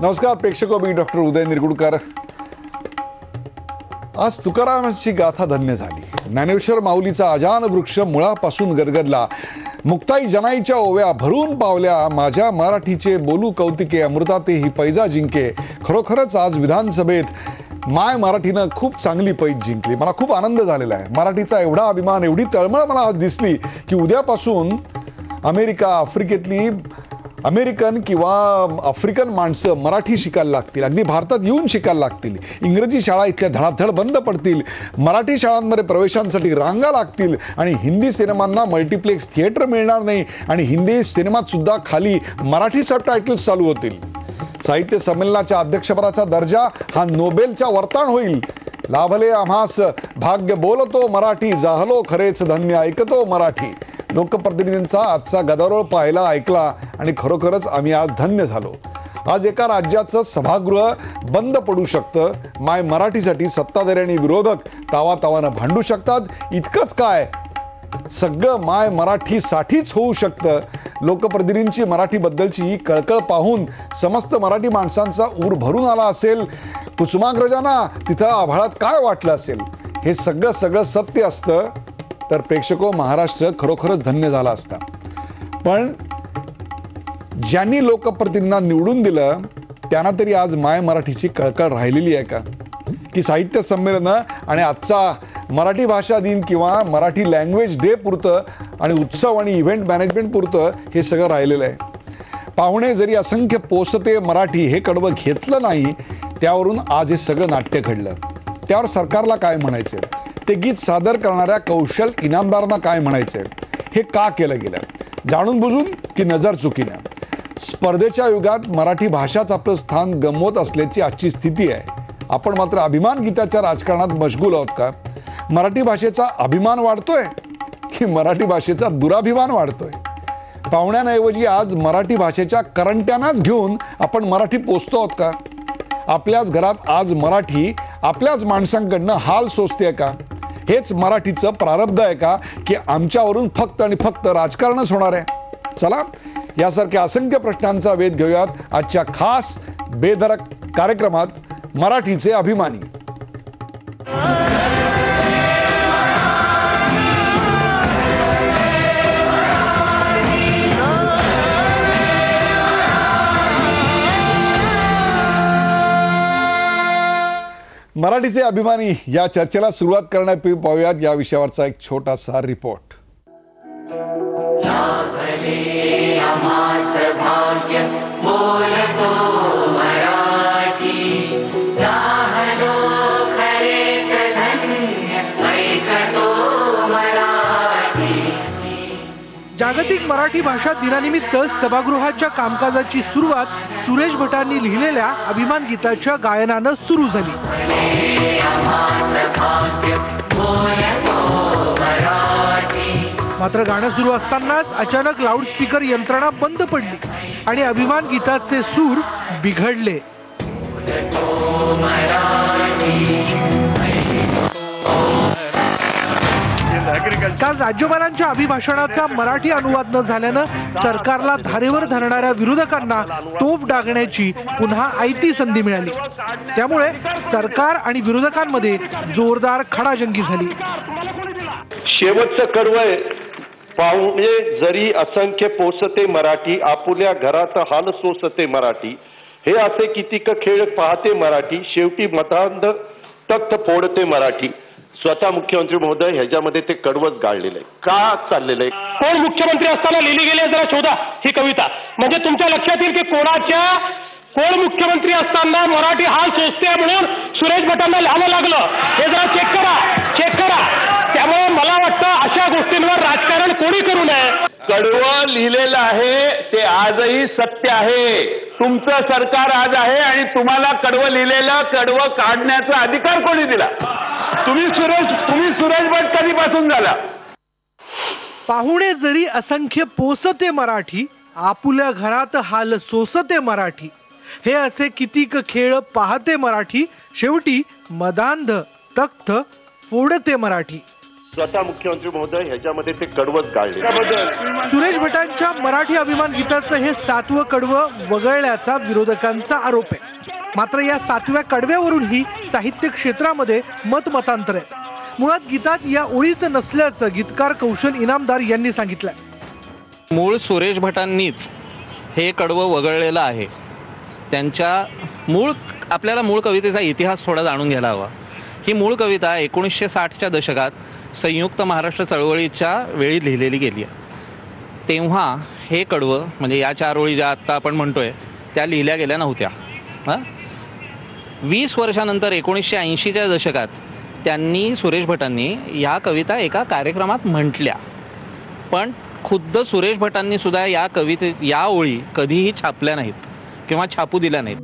नमस्कार प्रेक्षको, मी डॉक्टर उदय निरगुडकर। आज तुकारामांची गाथा धन्य झाली। ज्ञानेश्वर माऊलीचा अजान वृक्ष मुळापासून गदगदला। मुक्ताई जनाईच्या ओव्या भरून पावल्या। माझ्या मराठीचे बोलू कौतिके, अमृताते ही पैजा जिंके। खरोखरच आज विधानसभेत माय मराठीनं खूप चांगली पैज जिंकली। मला खूप आनंद झालेला आहे। मराठीचा एवढा अभिमान, एवढी तळमळ मला आज दिसली की उद्यापासून अमेरिका, आफ्रिकेतली अमेरिकन किंवा आफ्रिकन माणसं मराठी शिकायला लागतील, अगदी भारतात येऊन शिकायला लागतील। इंग्रजी शाळा इथल्या धडाधड बंद पडतील, मराठी शाळांमध्ये प्रवेशांसाठी रांगा लागतील आणि हिंदी सिनेमांना मल्टिप्लेक्स थिएटर मिळणार नाही आणि हिंदी सिनेमात सुद्धा खाली मराठी सबटायटल्स चालू होतील। साहित्य संमेलनाच्या अध्यक्षपदाचा दर्जा हा नोबेलच्या वरताण होईल। लाभले आम्हास भाग्य, बोलतो मराठी, जाहलो खरेच धन्य, ऐकतो मराठी। लोकप्रतिनिधींचा आजचा गदारोळ पाहिला, ऐकला आणि खरोखरच आम्ही आज धन्य झालो। आज एका राज्याचं सभागृह बंद पडू शकतं, माय मराठीसाठी सत्ताधारी आणि विरोधक तावातावानं भांडू शकतात। इतकंच काय, सगळं माय मराठीसाठीच होऊ शकतं। लोकप्रतिनिधींची मराठीबद्दलची ही कळकळ पाहून समस्त मराठी माणसांचा ऊर भरून आला असेल। कुसुमाग्रजांना तिथं आभाळात काय वाटलं असेल, हे सगळं सत्य असतं तर प्रेक्षको, महाराष्ट्र खरोखरच धन्य झाला असता। पण ज्यांनी लोकप्रतिनिधींना निवडून दिलं त्यांना तरी आज माय मराठीची कळकळ राहिलेली आहे का? की साहित्य संमेलन आणि आजचा मराठी भाषा दिन किंवा मराठी लँग्वेज डे पुरतं आणि उत्सव आणि इव्हेंट मॅनेजमेंट पुरतं हे सगळं राहिलेलं आहे। पाहुणे जरी असंख्य पोसते मराठी हे कडवं घेतलं नाही, त्यावरून आज हे सगळं नाट्य घडलं। त्यावर सरकारला काय म्हणायचं, ते गीत सादर करणाऱ्या कौशल इनामदारांना काय म्हणायचंय, हे का केलं गेलं, जाणून बुजून की नजर चुकीनं? स्पर्धेच्या युगात मराठी भाषाच आपलं स्थान गमवत असल्याची आजची स्थिती आहे। आपण मात्र अभिमान गीताच्या राजकारणात मशगूल आहोत का? मराठी भाषेचा अभिमान वाढतोय की मराठी भाषेचा दुराभिमान वाढतोय? पाहुण्यांऐवजी आज मराठी भाषेच्या करंट्यांनाच घेऊन आपण मराठी पोचतो आहोत का? आपल्याच घरात आज मराठी आपल्याच माणसांकडनं हाल सोसते का? हेच मराठीचं प्रारब्ध आहे का की आमच्यावरून फक्त आणि फक्त राजकारणच होणार आहे? चला, यासारख्या असंख्य प्रश्नांचा वेध घेऊयात आजच्या खास बेधडक कार्यक्रमात, मराठीचे अभिमानी। मराठीचे अभिमानी या चर्चेला सुरुवात करण्यापूर्वी पाहूयात या विषयावरचा एक छोटासा रिपोर्ट। जागतिक मराठी भाषा दिनानिमित्त सभागृहाच्या कामकाजाची सुरुवात सुरेश भटांनी लिहिलेल्या अभिमान गीताच्या गायनानं सुरू झाली। मात्र गाणं सुरू असतानाच अचानक लाऊडस्पीकर यंत्रणा बंद पडली आणि अभिमान गीताचे सूर बिघडले। काल राज्यपालांच्या अभिभाषणाचा मराठी अनुवाद न झाल्यानं सरकारला धारेवर धरणाऱ्या विरोधकांना तोफ डागण्याची पुन्हा आयती संधी मिळाली। त्यामुळे सरकार आणि विरोधकांमध्ये जोरदार खडाजंगी झाली। शेवटचं कडवं पाहुणे जरी असंख्य पोसते मराठी, आपुल्या घरात हाल सोसते मराठी। हे असे कितीक खेळ पाहते मराठी, शेवटी मतांध तख्त फोडते मराठी। स्वतः मुख्यमंत्री महोदय ह्याच्यामध्ये ते कडवच गाळलेलं आहे। का चाललेलं आहे? कोण मुख्यमंत्री असताना लिहिली गेली जरा शोधा ही कविता, म्हणजे तुमच्या लक्षात येईल की कोण मुख्यमंत्री असताना मराठी हाल सोसते म्हणून सुरेश भटांना लिहावं लागलं, हे जरा चेक करा। त्यामुळे मला वाटतं अशा गोष्टींवर राजकारण कोणी करू नये। कडवं लिहिलेलं आहे ते आजही सत्य आहे। तुमचं सरकार आज आहे आणि तुम्हाला कडवं लिहिलेलं कडवं काढण्याचा अधिकार कोणी दिला? तुम्ही सुरेश भट कधीपासून झाला? पाहुणे जरी असंख्य पोसते मराठी, आपुल्या घरात हाल सोसते मराठी। हे असे कितीक खेळ पाहते मराठी, शेवटी मदांध तख्त फोडते मराठी। स्वतः मुख्यमंत्री महोदय ह्याच्यामध्ये ते कडवच गाळले. त्याबद्दल सुरेश भटांच्या मराठी अभिमान गीताचं हे 7वं कडवं वगळल्याचा विरोधकांचा आरोप आहे. मात्र या 7व्या कडव्यावरूनही साहित्य क्षेत्रामध्ये मतमतांतर आहे. मुळात गीतात या ओळीच नसल्याचं गीतकार कौशल इनामदार यांनी सांगितलंय. मूळ सुरेश भटांनीच हे कडवं वगळलेलं आहे. त्यांच्या आपल्याला मूळ कवितेचा इतिहास थोडा जाणून घ्यायला हवा. ही मूळ कविता 1960च्या दशकात संयुक्त महाराष्ट्र चळवळीच्या वेळी लिहिलेली गेली आहे. तेव्हा हे कडवं म्हणजे या 4 ओळी ज्या आत्ता आपण म्हणतोय त्या लिहिल्या गेल्या नव्हत्या. 20 वर्षानंतर 1980च्या दशकात सुरेश भटांनी या कविता एका कार्यक्रमात म्हटल्या. पण खुद्द सुरेश भटांनी सुद्धा या ओळी कधीही छापल्या नाहीत किंवा छापू दिल्या नाहीत.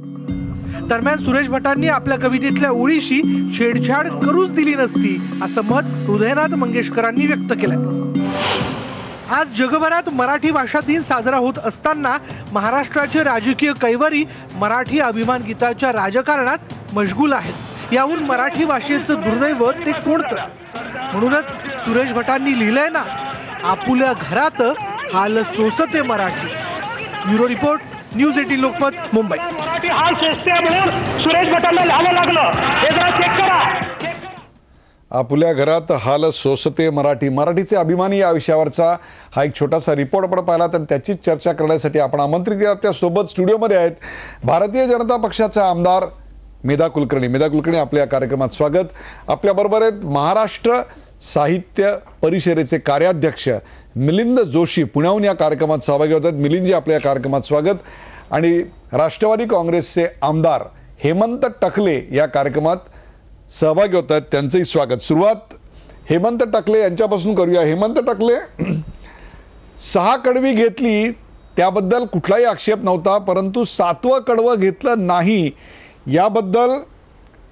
दरम्यान सुरेश भटांनी आपल्या कवितेतल्या ओळीशी छेडछाड करूच दिली नसती असं मत हृदयनाथ मंगेशकरांनी व्यक्त केलंय. आज जगभरात मराठी भाषा दिन साजरा होत असताना महाराष्ट्राचे राजकीय कैवारी मराठी अभिमान गीताच्या राजकारणात मशगूल आहेत. याहून मराठी भाषेचं दुर्दैव ते कोणतं. म्हणूनच सुरेश भटांनी लिहिलंय ना, आपुल्या घरात हाल सोसते Marathi. Bureau report, news 18 Lokmat, Mumbai. Marathi हाल सोसते म्हणून सुरेश भटांना लिहावं लागलं, हे जरा चेक करा. आपल्या घरात हाल सोसते मराठी. मराठीचे अभिमानी या विषयावरचा हा एक छोटासा रिपोर्ट आपण पाहिला. तर त्याचीच चर्चा करण्यासाठी आपण आमंत्रित केलं. आपल्या सोबत स्टुडिओमध्ये आहेत भारतीय जनता पक्षाचे आमदार मेधा कुलकर्णी. मेधा कुलकर्णी, आपल्या कार्यक्रमात स्वागत. आपल्याबरोबर आहेत महाराष्ट्र साहित्य परिषदेचे कार्याध्यक्ष मिलिंद जोशी, पुण्याहून या कार्यक्रमात सहभागी होतात. मिलिंदजी, आपल्या कार्यक्रमात स्वागत. आणि राष्ट्रवादी काँग्रेसचे आमदार हेमंत टकले या कार्यक्रमात सहभागी होत आहेत, त्यांचंही स्वागत. सुरुवात हेमंत टकले यांच्यापासून करूया. हेमंत टकले, 6 कडवी घेतली त्याबद्दल कुठलाही आक्षेप नव्हता, परंतु 7वं कडवं घेतलं नाही याबद्दल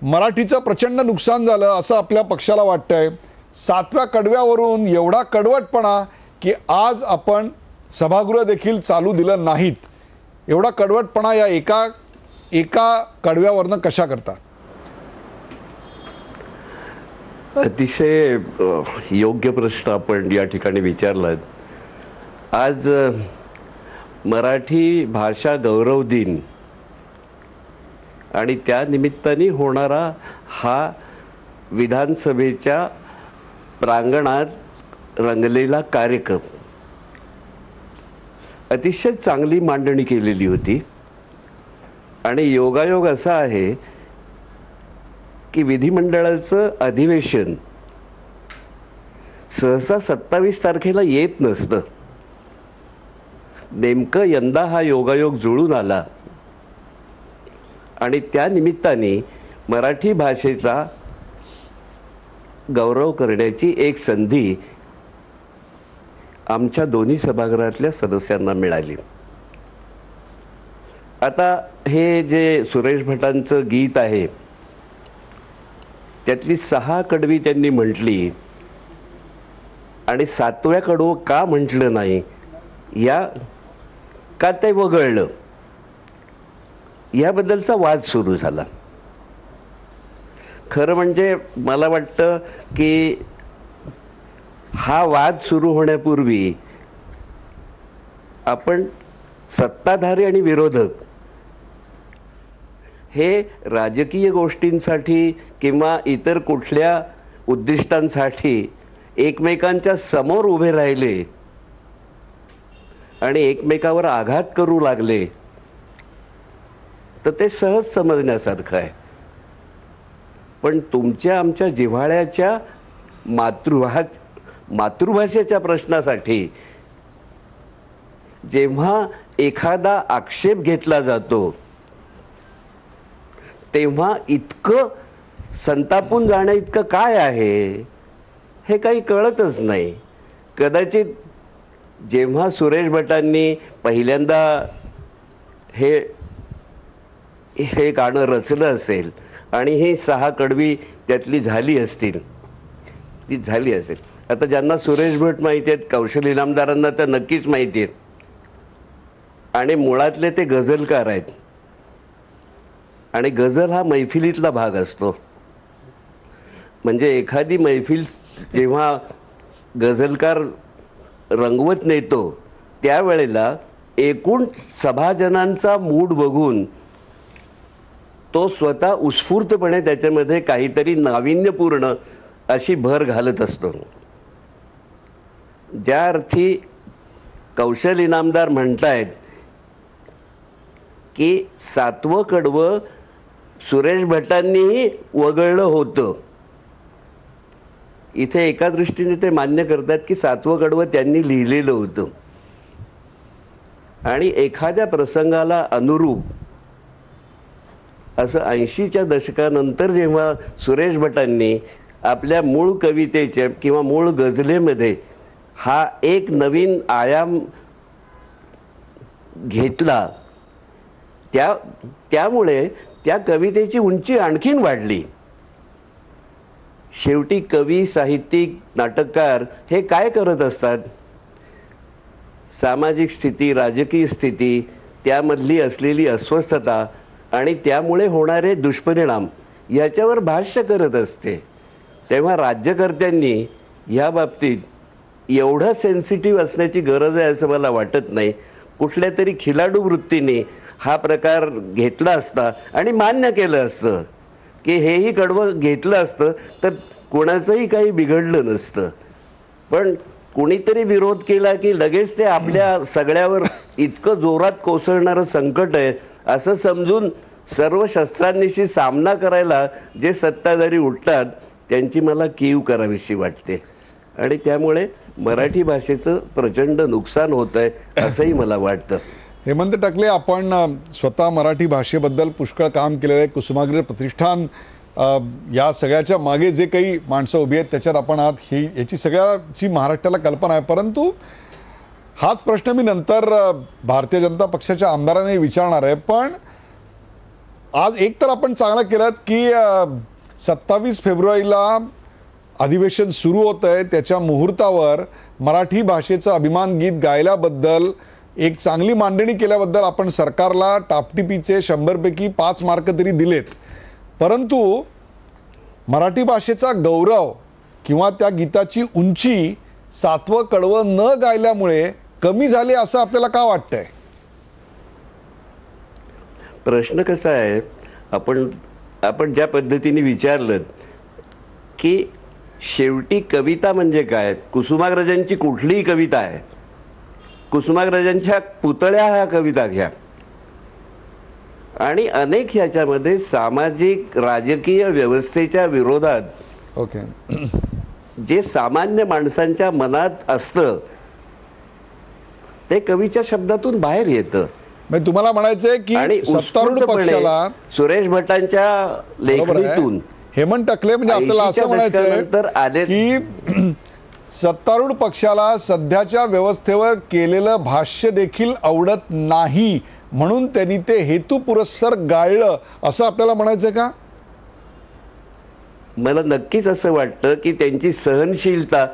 मराठीचं प्रचंड नुकसान झालं असं आपल्या पक्षाला वाटतंय. 7व्या कडव्यावरून एवढा कडवटपणा की आज आपण सभागृह देखील चालू दिलं नाहीत. एवढा कडवटपणा या एका कडव्यावरनं कशा करता? अतिशय योग्य प्रश्न आपण या ठिकाणी विचारलात. आज मराठी भाषा गौरव दिन आणि त्या निमित्ताने होणारा हा विधानसभेच्या प्रांगणात रंगलेला कार्यक्रम, अतिशय चांगली मांडणी केलेली होती. आणि योगायोग असा आहे की विधिमंडळाचं अधिवेशन सहसा 27 तारखेला येत नसतं. नेमकं यंदा हा योगायोग जुळून आला आणि त्या निमित्ताने मराठी भाषेचा गौरव करण्याची एक संधी आमच्या दोन्ही सभागृहातल्या सदस्यांना मिळाली. आता हे जे सुरेश भटांचं गीत आहे त्यातली 6 कडवी त्यांनी म्हटली आणि 7व्या कडवं का म्हटलं नाही, का ते वगळलं, याबद्दलचा वाद सुरू झाला. खरं म्हणजे मला वाटतं की हा वाद सुरू होण्यापूर्वी आपण सत्ताधारी आणि विरोधक हे राजकीय गोष्टींसाठी किंवा इतर कुठल्या उद्दिष्टांसाठी एकमेकांच्या समोर उभे राहिले आणि एकमेकावर आघात करू लागले तर ते सहज समजण्यासारखं आहे. पण तुमच्या आमच्या जिव्हाळ्याच्या मातृभाषेच्या प्रश्नासाठी जेव्हा एखादा आक्षेप घेतला जातो तेव्हा इतकं संतापून जाणं इतकं काय आहे हे काही कळतच नाही. कदाचित जेव्हा सुरेश भटांनी पहिल्यांदा हे गाणं रचलं असेल आणि ही 6 कडवी त्यातली झाली असेल. आता ज्यांना सुरेश भट माहिती आहेत, कौशल इनामदारांना तर नक्कीच माहिती आहेत. आणि मुळातले ते गझलकार आहेत आणि गझल हा मैफिलीतला भाग असतो. म्हणजे एखादी मैफिल जेव्हा गझलकार रंगवत नेतो त्यावेळेला एकूण सभाजनांचा मूड बघून तो स्वतः उत्स्फूर्तपणे त्याच्यामध्ये काहीतरी नाविन्यपूर्ण अशी भर घालत असतो. ज्या अर्थी कौशल इनामदार म्हणतायत की 7वं कडवं सुरेश भटांनीही वगळलं होतं, इथे एका दृष्टीने ते मान्य करतात की 7वं कडवं त्यांनी लिहिलेलं होतं आणि एखाद्या प्रसंगाला अनुरूप असं 80च्या दशकानंतर जेव्हा सुरेश भटांनी आपल्या मूळ कवितेच्या किंवा मूळ गझलेमध्ये हा एक नवीन आयाम घेतला, त्यामुळे त्या कवितेची उंची आणखीन वाढली. शेवटी कवी, साहित्यिक, नाटककार हे काय करत असतात? सामाजिक स्थिती, राजकीय स्थिती, त्यामधली असलेली अस्वस्थता आणि त्यामुळे होणारे दुष्परिणाम याच्यावर भाष्य करत असते. तेव्हा राज्यकर्त्यांनी या बाबतीत एवढं सेन्सिटिव्ह असण्याची गरज आहे असं मला वाटत नाही. कुठल्या तरी खिलाडू वृत्तीने हा प्रकार घेतला असता आणि मान्य केलं असतं की हेही कडवं घेतलं असतं तर कोणाचंही काही बिघडलं नसतं. पण कुणीतरी विरोध केला की लगेच ते आपल्या सगळ्यावर इतकं जोरात कोसळणारं संकट आहे असं समजून सर्व शस्त्रांनीशी सामना करायला जे सत्ताधारी उठतात त्यांची मला कीव करावीशी वाटते आणि त्यामुळे मराठी भाषेचं प्रचंड नुकसान होत आहे असंही मला वाटतं. हेमंत टकले, आपण स्वतः मराठी भाषेबद्दल पुष्कळ काम केलेलं आहे. कुसुमाग्रज प्रतिष्ठान या सगळ्याच्या मागे जे काही माणसं उभी आहेत त्याच्यात आपण आहात, याची सगळ्याची महाराष्ट्राला कल्पना आहे. परंतु हाच प्रश्न मी नंतर भारतीय जनता पक्षाच्या आमदारांनी विचारणार आहे. पण आज एक तर आपण चांगलं केलं की 27 फेब्रुवारीला अधिवेशन सुरू होत आहे, त्याच्या मुहूर्तावर मराठी भाषेचं अभिमान गीत गायल्याबद्दल, एक चांगली मांडणी केल्याबद्दल आपण सरकारला टापटिपीचे 100 पैकी 5 मार्क तरी दिलेत. परंतु मराठी भाषेचा गौरव किंवा त्या गीताची उंची 7वं कडवं न गायल्यामुळे कमी झाली असं आपल्याला का वाटतंय? प्रश्न कसा आहे, आपण ज्या पद्धतीने विचारलं की शेवटी कविता म्हणजे काय, कुसुमाग्रजांची कुठलीही कविता आहे, कुसुमाग्रजांच्या पुतळ्या ह्या कविता घ्या आणि अनेक ह्याच्यामध्ये सामाजिक राजकीय व्यवस्थेच्या विरोधात जे सामान्य माणसांच्या मनात असतं ते कवीच्या शब्दातून बाहेर येतं. तुम्हाला म्हणायचंय की सत्तारूढ पक्षाला सुरेश भटांच्या लेखणीतून हेमंत टकले म्हणजे आपल्याला असं म्हणायचंय की सत्तारूढ पक्षाला सध्याच्या व्यवस्थेवर केलेलं भाष्य देखील आवडत नाही म्हणून त्यांनी ते हेतुपुरस्सर गाळलं असं आपल्याला म्हणायचंय का? मला नक्कीच असं वाटतं की त्यांची सहनशीलता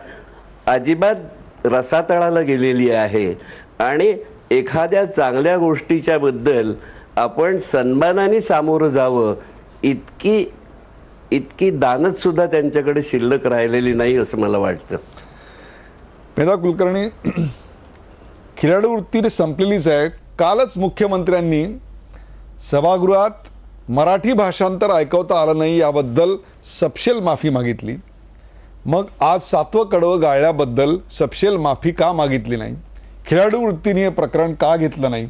अजिबात रसातळाला गेलेली आहे आणि एखाद्या चांगल्या गोष्टीच्या बद्दल आपण सन्मानाने सामोरं जावं इतकी दानत सुद्धा त्यांच्याकडे शिल्लक राहिलेली नाही असं मला वाटतं. मेधा कुलकर्णी, खिलाडू वृत्ती संपलेलीच आहे. कालच मुख्यमंत्र्यांनी सभागृहात मराठी भाषांतर ऐकवता आलं नाही याबद्दल सपशेल माफी मागितली. मग आज 7वं कडवं गाळल्याबद्दल सपशेल माफी का मागितली नाही? खिलाडू वृत्तीने हे प्रकरण का घेतलं नाही?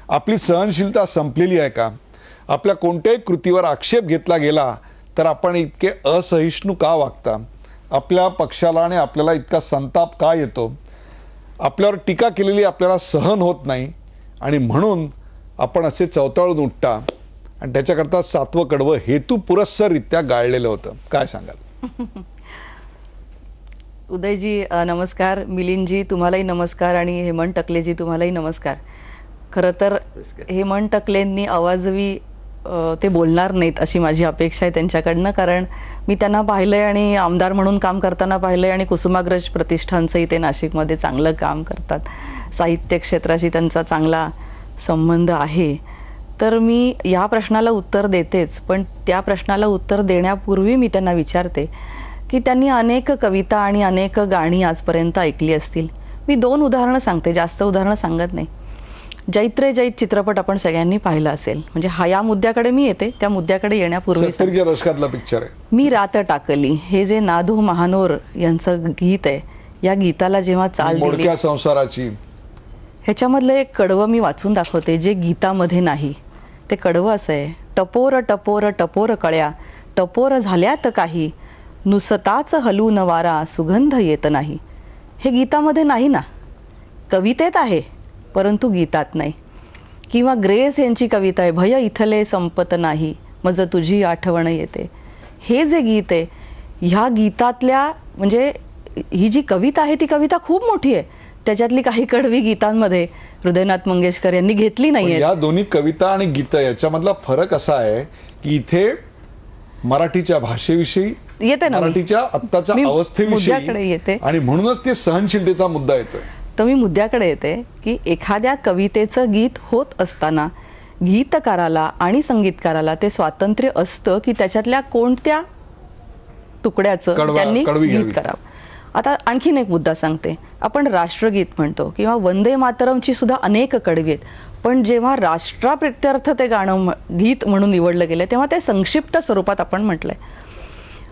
आपली सहनशीलता संपलेली आहे का? आपल्या कोणत्याही कृतीवर आक्षेप घेतला गेला तर आपण इतके असहिष्णू का वागता? आपल्या पक्षाला आणि आपल्याला इतका संताप का येतो? आपल्यावर टीका केलेली आपल्याला सहन होत नाही आणि म्हणून आपण असे चवताळून उठता आणि त्याच्याकरता 7वं कडवं हेतुपुरस्सररित्या गाळलेलं होतं. काय सांगाल? उदयजी नमस्कार, मिलिंदजी तुम्हालाही नमस्कार आणि हेमंत टकलेजी तुम्हालाही नमस्कार. खरं तर हेमंत टकलेंनी आवाजवी ते बोलणार नाहीत अशी माझी अपेक्षा आहे त्यांच्याकडनं, कारण मी त्यांना पाहिलंय आणि आमदार म्हणून काम करताना पाहिलंय आणि कुसुमाग्रज प्रतिष्ठानचंही ते नाशिकमध्ये चांगलं काम करतात. साहित्य क्षेत्राशी त्यांचा चांगला संबंध आहे. तर मी या प्रश्नाला उत्तर देतेच, पण त्या प्रश्नाला उत्तर देण्यापूर्वी मी त्यांना विचारते की त्यांनी अनेक कविता आणि अनेक गाणी आजपर्यंत ऐकली असतील. मी 2 उदाहरणं सांगते, जास्त उदाहरणं सांगत नाही. जैत्रे जैत चित्रपट आपण सगळ्यांनी पाहिला असेल. म्हणजे या मुद्द्याकडे मी येते, त्या मुद्द्याकडे येण्यापूर्वी 70च्या दशकातला पिक्चर आहे. मी रात टाकली हे जे नाधू महानोर यांचं गीत आहे, या गीताला जेव्हा चाल दिली, मोडक्या संसाराची, ह्याच्यामधलं एक कडवं मी वाचून दाखवते जे गीतामध्ये नाही. ते कडवं असं आहे, टपोर टपोर टपोर कळ्या टपोर झाल्यात काही, नुसताच हलून वारा सुगंध येत नाही. हे गीतामध्ये नाही ना, कवितेत आहे परंतु गीतात नाही. किंवा ग्रेस यांची कविता आहे, भय इथले संपत नाही मज तुझी आठवण येते. हे जे गीत आहे, ह्या गीतातल्या म्हणजे ही जी कविता आहे ती कविता खूप मोठी आहे. त्याच्यातली काही कडवी गीतांमध्ये हृदयनाथ मंगेशकर यांनी घेतली नाहीये. या दोन्ही कविता आणि गीत याच्यामधला फरक असा आहे की इथे मराठीच्या भाषेविषयी येते ना, मराठीच्या आत्ताच्या अवस्थेविषयी येते आणि म्हणूनच ते सहनशीलतेचा मुद्दा येतोय. तर मी मुद्द्याकडे येते की एखाद्या कवितेचं गीत होत असताना गीतकाराला आणि संगीतकाराला ते स्वातंत्र्य असतं की त्याच्यातल्या कोणत्या तुकड्याचं त्यांनी गीत करावं. आता आणखीन एक मुद्दा सांगते. आपण राष्ट्रगीत म्हणतो किंवा वंदे मातरमची सुद्धा अनेक कडवी आहेत, पण जेव्हा राष्ट्राप्रित्यर्थ ते गाणं गीत म्हणून निवडलं गेलं तेव्हा ते संक्षिप्त स्वरूपात आपण म्हटलंय.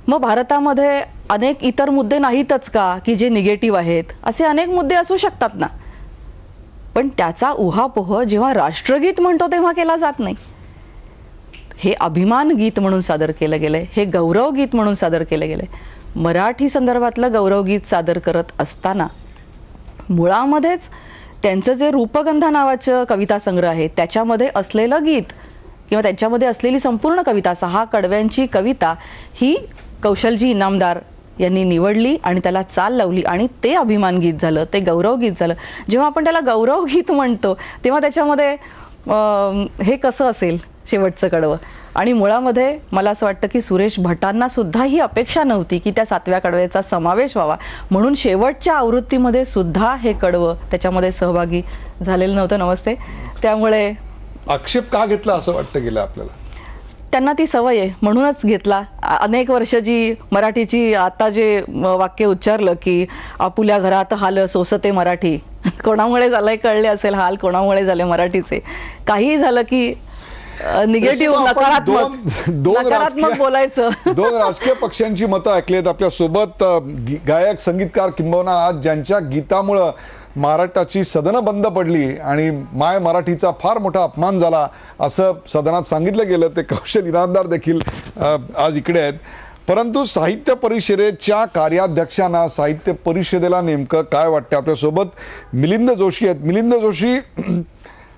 मग भारतामध्ये अनेक इतर मुद्दे नाहीतच का की जे निगेटिव्ह आहेत? असे अनेक मुद्दे असू शकतात ना, पण त्याचा उहापोह जेव्हा राष्ट्रगीत म्हणतो तेव्हा केला जात नाही. हे अभिमान गीत म्हणून सादर केलं गेलंय, हे गौरव गीत म्हणून सादर केलं गेलंय. मराठी संदर्भातलं गौरवगीत सादर करत असताना मुळामध्येच त्यांचं जे रूपगंधा नावाचं कविता संग्रह आहे त्याच्यामध्ये असलेलं गीत किंवा त्यांच्यामध्ये असलेली संपूर्ण कविता 6 कडव्यांची कविता ही कौशलजी इनामदार यांनी निवडली आणि त्याला चाल लावली आणि ते अभिमान गीत झालं, ते गौरव गीत झालं. जेव्हा आपण त्याला गौरव गीत म्हणतो तेव्हा त्याच्यामध्ये हे कसं असेल शेवटचं कडवं. आणि मुळामध्ये मला असं वाटतं की सुरेश भटांना सुद्धा ही अपेक्षा नव्हती की त्या 7व्या कडव्याचा समावेश व्हावा, म्हणून शेवटच्या आवृत्तीमध्ये सुद्धा हे कडवं त्याच्यामध्ये सहभागी झालेलं नव्हतं. नमस्ते. त्यामुळे आक्षेप का घेतला असं वाटतं गेलं आपल्याला? त्यांना ती सवय आहे म्हणूनच घेतला. अनेक वर्ष जी मराठीची आता जे वाक्य उच्चारलं की आपुल्या घरात हाल सोसते मराठी, कोणामुळे झालंय कळले असेल, हाल कोणामुळे झाले मराठीचे. काहीही झालं की निगेटिव्ह नकारात्मक बोलायचं. 2 राजकीय पक्षांची मतं ऐकलीत. आपल्या सोबत गायक संगीतकार किंबहुना आज ज्यांच्या गीतामुळं महाराष्ट्राची सदनं बंद पडली आणि माय मराठीचा फार मोठा अपमान झाला असं सदनात सांगितलं गेलं, ते कौशल इनामदार देखील आज इकडे आहेत. परंतु साहित्य परिषदेच्या कार्याध्यक्षांना, साहित्य परिषदेला नेमकं काय वाटतं? आपल्यासोबत मिलिंद जोशी आहेत. मिलिंद जोशी,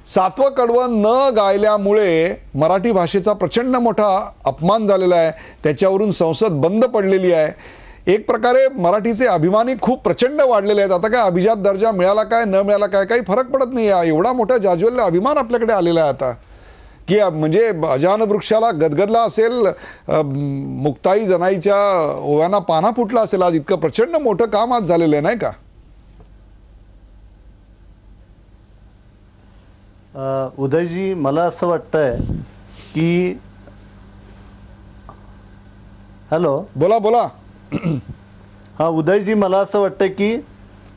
7वं कडवं न गायल्यामुळे मराठी भाषेचा प्रचंड मोठा अपमान झालेला आहे, त्याच्यावरून संसद बंद पडलेली आहे. एक प्रकारे मराठीचे अभिमानी खूप प्रचंड वाढलेले आहेत. आता काय अभिजात दर्जा मिळाला काय न मिळाला काय काही फरक पडत नाही. एवढा मोठा जाज्वल्य अभिमान आपल्याकडे आलेला आहे आता की म्हणजे अजान वृक्षाला गदगदला असेल, मुक्ताई जनाईच्या ओव्यांना पाना फुटला असेल. आज इतकं प्रचंड मोठं काम आज झालेलं आहे, नाही का? उदयजी, मला असं वाटतंय की हॅलो, बोला बोला. हा उदयजी, मला असं वाटतं की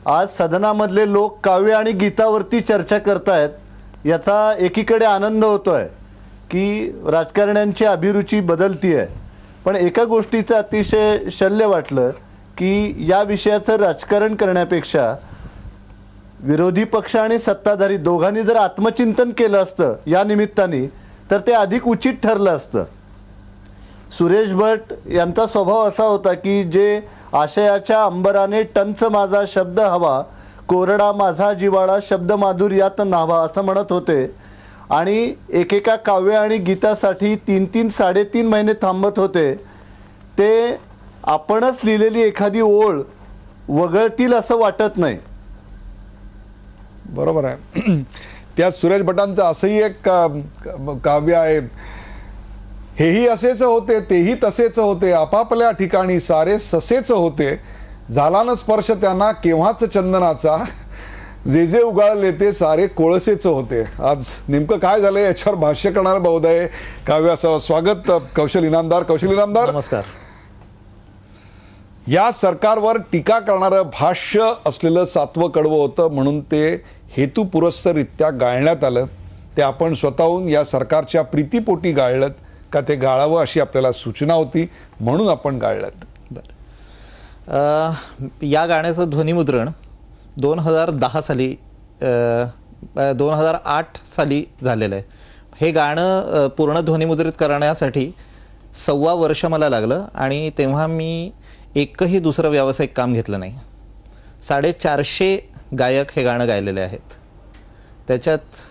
आज सदनामधले लोक काव्य आणि गीतावरती चर्चा करतायत, याचा एकीकडे आनंद होतोय की राजकारण्यांची अभिरुची बदलती आहे. पण एका गोष्टीचं अतिशय शल्य वाटलं की या विषयाचं राजकारण करण्यापेक्षा विरोधी पक्ष आणि सत्ताधारी दोघांनी जर आत्मचिंतन केलं असतं या निमित्ताने तर ते अधिक उचित ठरलं असतं. सुरेश भट यांचा स्वभाव असा होता की जे आशयाच्या अंबराने टंच माझा शब्द हवा, कोरडा माझा जिवाळा शब्द माधुर्यात न्हावा असं म्हणत होते आणि एकेका काव्य आणि गीतासाठी 3-3, 3.5 महिने थांबत होते. ते आपणच लिहिलेली एखादी ओळ वगळतील असं वाटत नाही. बरोबर आहे. त्या सुरेश भटांचं असंही एक काव्य आहे, हेही असेच होते तेही तसेच होते, आपापल्या ठिकाणी सारे ससेच होते, झाला न स्पर्श त्यांना केव्हाच चंदनाचा, जे जे उगाळले ते सारे कोळसेच होते. आज नेमकं काय झालंय याच्यावर भाष्य करणारं बहुधा आहे. काव्य असावं. स्वागत कौशल इनामदार. कौशल इनामदार, नमस्कार. या सरकारवर टीका करणारं भाष्य असलेलं 7वं कडवं होतं म्हणून ते हेतुपुरस्सररित्या गाळण्यात आलं. ते आपण स्वतःहून या सरकारच्या प्रीतीपोटी गाळलं का ते गाळावं अशी आपल्याला सूचना होती म्हणून आपण गाळलं. या गाण्याचं ध्वनिमुद्रण 2010 साली 2008 साली झालेलं आहे. हे गाणं पूर्ण ध्वनिमुद्रित करण्यासाठी 1.25 वर्ष मला लागलं आणि तेव्हा मी एकही दुसरं व्यावसायिक काम घेतलं नाही. 450 गायक हे गाणं गायलेले आहेत. त्याच्यात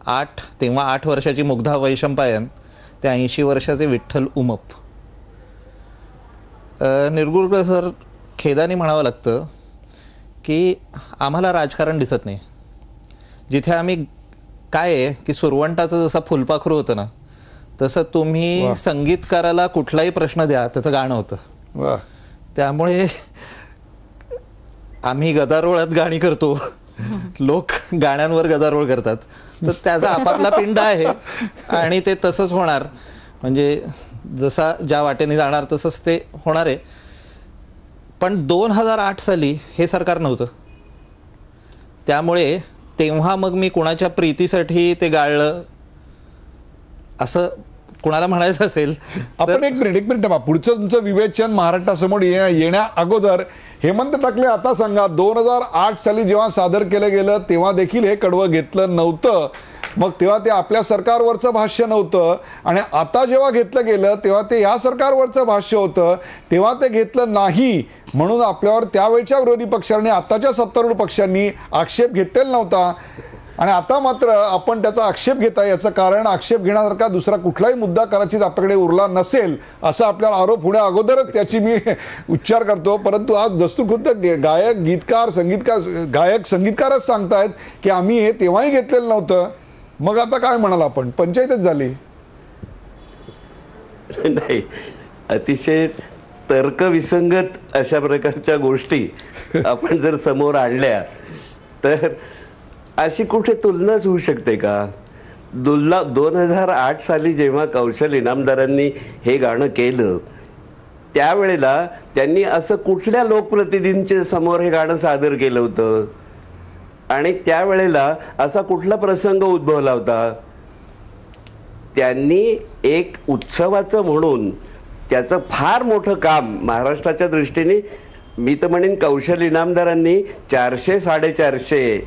8 वर्षाची मुग्धा वैशंपायन ते 80 वर्षाचे विठ्ठल उमप. निरगुडकर सर, खेदाने म्हणावं लागतं की आम्हाला राजकारण दिसत नाही. जिथे आम्ही काय आहे की सुरवंटाचं जसं फुलपाखरू होतं ना, तसं तुम्ही संगीतकाराला कुठलाही प्रश्न द्या त्याचं गाणं होतं. त्यामुळे आम्ही गदारोळात गाणी करतो, लोक गाण्यांवर गदारोळ करतात. तर त्याचा आपापला पिंड आहे आणि ते तसंच होणार. म्हणजे जसा ज्या वाटेने जाणार तसंच ते होणार आहे. पण 2008 साली हे सरकार नव्हतं. त्यामुळे तेव्हा मग मी कुणाच्या प्रीतीसाठी ते गाळलं असं कुणाला म्हणायचं असेल. आपण एक मिनिट पुढचं तुमचं विवेचन महाराष्ट्रासमोर येण्या अगोदर हेमंत टकले आता सांगा, 2008 साली जेव्हा सादर केलं गेलं तेव्हा देखील हे कडवं घेतलं नव्हतं. मग तेव्हा ते आपल्या सरकारवरचं भाष्य नव्हतं आणि आता जेव्हा घेतलं गेलं तेव्हा ते या सरकारवरचं भाष्य होतं. तेव्हा ते घेतलं नाही म्हणून आपल्यावर त्यावेळच्या विरोधी पक्षांनी आताच्या सत्तारूढ पक्षांनी आक्षेप घेतलेला नव्हता आणि आता मात्र आपण त्याचा आक्षेप घेता. याचं कारण आक्षेप घेण्यासारखा दुसरा कुठलाही मुद्दा कदाचित आपल्याकडे उरला नसेल असा आपल्याला आरोप होण्या अगोदरच त्याची मी उच्चार करतो. परंतु आज दस्तूरखुद्द गायक संगीतकारच सांगतायत की आम्ही हे तेव्हाही घेतलेलं नव्हतं. मग आता काय म्हणाल आपण, पंचायतच झाली नाही. अतिशय तर्कविसंगत अशा प्रकारच्या गोष्टी आपण जर समोर आणल्या तर अशी कुठे तुलनाच होऊ शकते का? 2008 साली जेव्हा कौशल इनामदारांनी हे गाणं केलं त्यावेळेला त्यांनी असं कुठल्या लोकप्रतिनिधींच्या समोर हे गाणं सादर केलं होतं आणि त्यावेळेला असा कुठला प्रसंग उद्भवला होता? त्यांनी एक उत्सवाचं म्हणून त्याचं फार मोठं काम महाराष्ट्राच्या दृष्टीने मी तर म्हणेन कौशल इनामदारांनी 400-450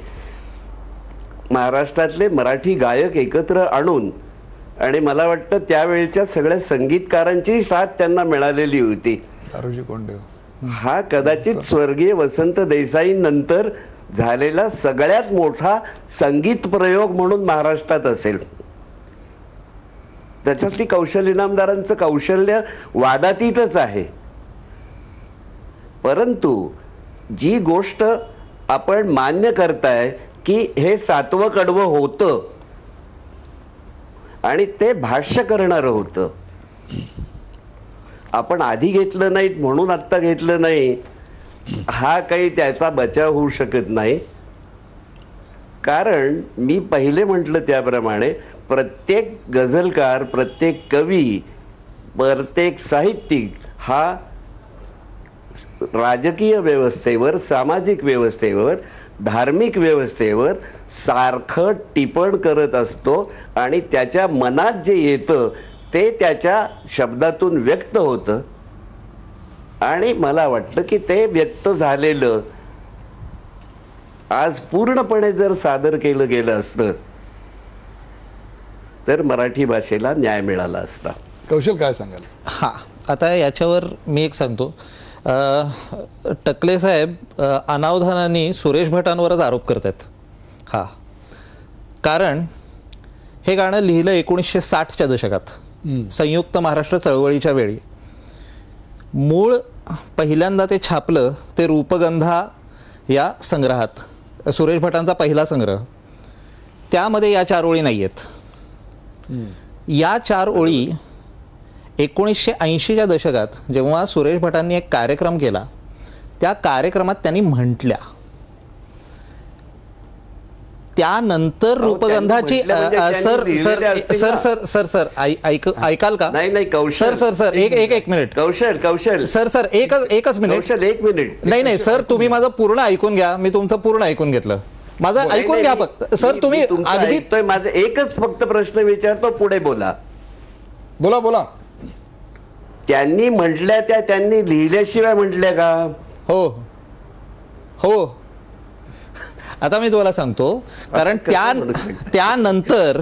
महाराष्ट्रातले मराठी गायक एकत्र आणून आणि मला वाटतं त्यावेळेच्या सगळ्या संगीतकारांची साथ त्यांना मिळालेली होती. हा कदाचित स्वर्गीय वसंत देसाई नंतर झालेला सगळ्यात मोठा संगीत प्रयोग म्हणून महाराष्ट्रात असेल. त्याच्यासाठी कौशल इनामदारांचं कौशल्य वादातीतच आहे. परंतु जी गोष्ट आपण मान्य करताय की हे 7वं कडवं होतं आणि ते भाष्य करणारं होतं, आपण आधी घेतलं नाहीत म्हणून आत्ता घेतलं नाही हा काही त्याचा बचाव होऊ शकत नाही. कारण मी पहिले म्हटलं त्याप्रमाणे प्रत्येक गझलकार, प्रत्येक कवी, प्रत्येक साहित्यिक हा राजकीय व्यवस्थेवर, सामाजिक व्यवस्थेवर, धार्मिक व्यवस्थेवर सारखं टिपण करत असतो आणि त्याच्या मनात जे येतं ते त्याच्या शब्दातून व्यक्त होतं आणि मला वाटतं की ते व्यक्त झालेलं आज पूर्णपणे जर सादर केलं गेलं असतं तर मराठी भाषेला न्याय मिळाला असता. कौशल काय सांगाल? हां, आता याच्यावर मी एक सांगतो. टकले साहेब अनावधानाने सुरेश भटांवरच आरोप करतात. हा, कारण हे गाणं लिहिलं 1960च्या दशकात संयुक्त महाराष्ट्र चळवळीच्या वेळी. मूळ पहिल्यांदा ते छापलं ते रूपगंधा या संग्रहात, सुरेश भटांचा पहिला संग्रह. त्यामध्ये या 4 ओळी नाही आहेत. या 4 ओळी 1980च्या दशकात जेव्हा सुरेश भटांनी एक कार्यक्रम केला त्या कार्यक्रमात त्यांनी म्हटल्या. त्यानंतर रूपगंधाची sir sir sir sir sir sir ऐकाल का? नाही सर सर सर एक मिनिट कौशल सर सर एकच मिनिट. एक मिनिट. नाही सर, तुम्ही माझं पूर्ण ऐकून घ्या. मी तुमचं पूर्ण ऐकून घेतलं. माझं ऐकून घ्या फक्त. सर तुम्ही अगदी माझा एकच फक्त प्रश्न विचारतो, पुढे बोला. बोला. त्यांनी म्हटल्या त्या त्यांनी लिहिल्याशिवाय म्हटल्या का? हो. आता मी तुम्हाला सांगतो, कारण त्यानंतर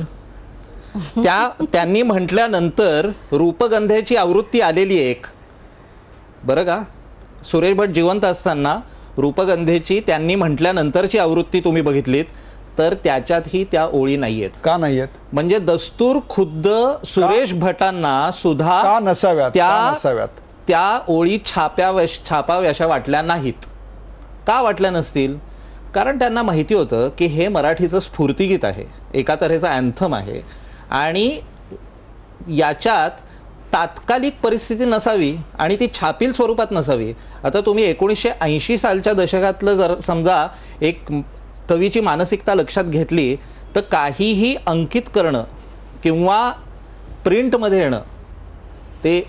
त्यांनी म्हटल्यानंतर रूपगंधेची आवृत्ती आलेली एक, बरं का, सुरेश भट जिवंत असताना रूपगंधेची त्यांनी म्हटल्यानंतरची आवृत्ती तुम्ही बघितलीत तर त्याच्यातही त्या ओळी नाहीयेत. का नाहीयेत? म्हणजे दस्तूर खुद्द सुरेश भटांना सुद्धा का नसाव्यात त्या ओळी छापाव्याशा वाटल्या नाहीत. का वाटल्या नसतील? कारण त्यांना माहिती होतं की हे मराठीचं स्फूर्तिगीत आहे, एका तऱ्हेचा अँथम आहे आणि याच्यात तात्कालिक परिस्थिती नसावी आणि ती छापील स्वरूपात नसावी. आता तुम्ही 1980 सालच्या दशकातलं जर समजा एक कवीची मानसिकता लक्षात घेतली तर काहीही अंकित करणं किंवा प्रिंटमध्ये येणं, ते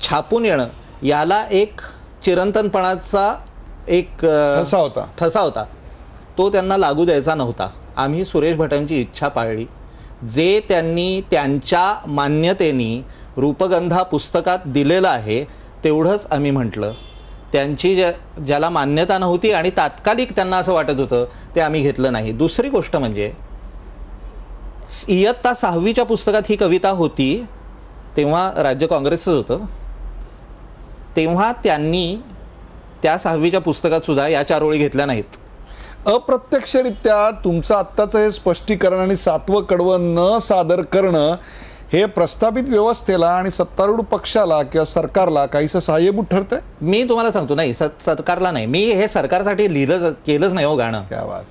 छापून येणं, याला एक चिरंतनपणाचा एक ठसा होता. तो त्यांना लागू द्यायचा नव्हता. आम्ही सुरेश भटांची इच्छा पाळली. जे त्यांनी त्यांच्या मान्यतेने रूपगंधा पुस्तकात दिलेलं आहे तेवढंच आम्ही म्हटलं. त्यांची ज्याला मान्यता नव्हती आणि तात्कालिक त्यांना असं वाटत होतं ते आम्ही घेतलं नाही. दुसरी गोष्ट म्हणजे इयत्ता 6वीच्या पुस्तकात ही कविता होती, तेव्हा राज्य काँग्रेसचं होतं, तेव्हा त्यांनी त्या 6वीच्या पुस्तकात सुद्धा या 4 ओळी घेतल्या नाहीत. अप्रत्यक्षरित्या तुमचं आत्ताचं हे स्पष्टीकरण आणि 7वं कडवं न सादर करणं हे प्रस्थापित व्यवस्थेला आणि सत्तारूढ पक्षाला किंवा सरकारला काहीसं सहाय्यभूत ठरतंय? मी तुम्हाला सांगतो, नाही सरकारला नाही, मी हे सरकारसाठी केलंच नाही हो गाणं. क्या बात.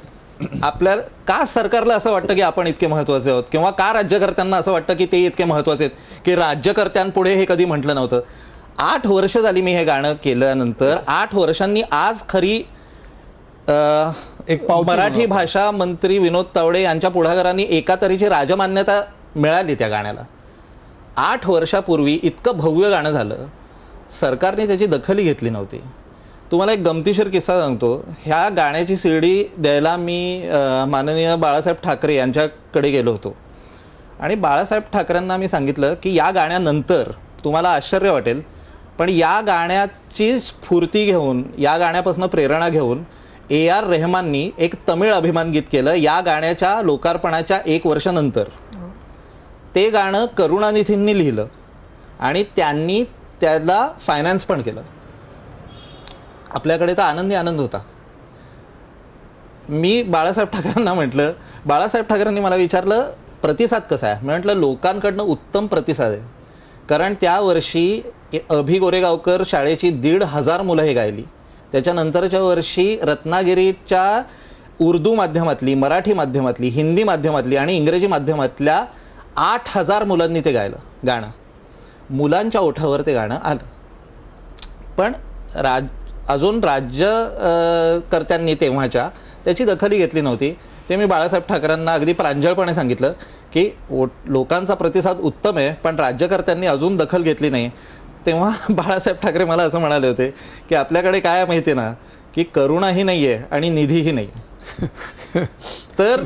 आपल्याला का सरकारला असं वाटतं की आपण इतके महत्वाचे आहोत किंवा का राज्यकर्त्यांना असं वाटतं की ते इतके महत्वाचे आहेत की राज्यकर्त्यांपुढे हे कधी म्हटलं नव्हतं. 8 वर्ष झाली मी हे गाणं केल्यानंतर 8 वर्षांनी आज खरी एक मराठी भाषा मंत्री विनोद तावडे यांच्या पुढाकारांनी एका तऱ्हेची राजमान्यता मिळाली त्या गाण्याला. 8 वर्षापूर्वी इतकं भव्य गाणं झालं, सरकारने त्याची दखलही घेतली नव्हती. तुम्हाला एक गमतीशीर किस्सा सांगतो. ह्या गाण्याची CD द्यायला मी माननीय बाळासाहेब ठाकरे यांच्याकडे गेलो होतो आणि बाळासाहेब ठाकरेंना मी सांगितलं की या गाण्यानंतर तुम्हाला आश्चर्य वाटेल पण या गाण्याची स्फूर्ती घेऊन, या गाण्यापासून प्रेरणा घेऊन AR रेहमाननी एक तमिळ अभिमान गीत केलं या गाण्याच्या लोकार्पणाच्या 1 वर्षानंतर. ते गाणं करुणानिधींनी लिहिलं आणि त्यांनी त्याला फायनान्स पण केलं. आपल्याकडे तर आनंद होता. मी बाळासाहेब ठाकरेंना म्हटलं, बाळासाहेब ठाकरेंनी मला विचारलं प्रतिसाद कसा आहे? मी म्हटलं लोकांकडनं उत्तम प्रतिसाद आहे. कारण त्या वर्षी अभि गोरेगावकर शाळेची 1,500 मुलं हे गायली. त्याच्यानंतरच्या वर्षी रत्नागिरीच्या उर्दू माध्यमातली, मराठी माध्यमातली, हिंदी माध्यमातली आणि इंग्रजी माध्यमातल्या 8,000 मुलांनी ते गायलं गाणं. मुलांच्या ओठावर ते गाणं आलं. पण अजून राज्यकर्त्यांनी तेव्हाच्या त्याची दखलही घेतली नव्हती. ते मी बाळासाहेब ठाकरेंना अगदी प्रांजळपणे सांगितलं की लोकांचा प्रतिसाद उत्तम आहे पण राज्यकर्त्यांनी अजून दखल घेतली नाही. तेव्हा बाळासाहेब ठाकरे मला असं म्हणाले होते की आपल्याकडे काय माहिती ना की करुणाही नाही आहे आणि निधीही नाही. तर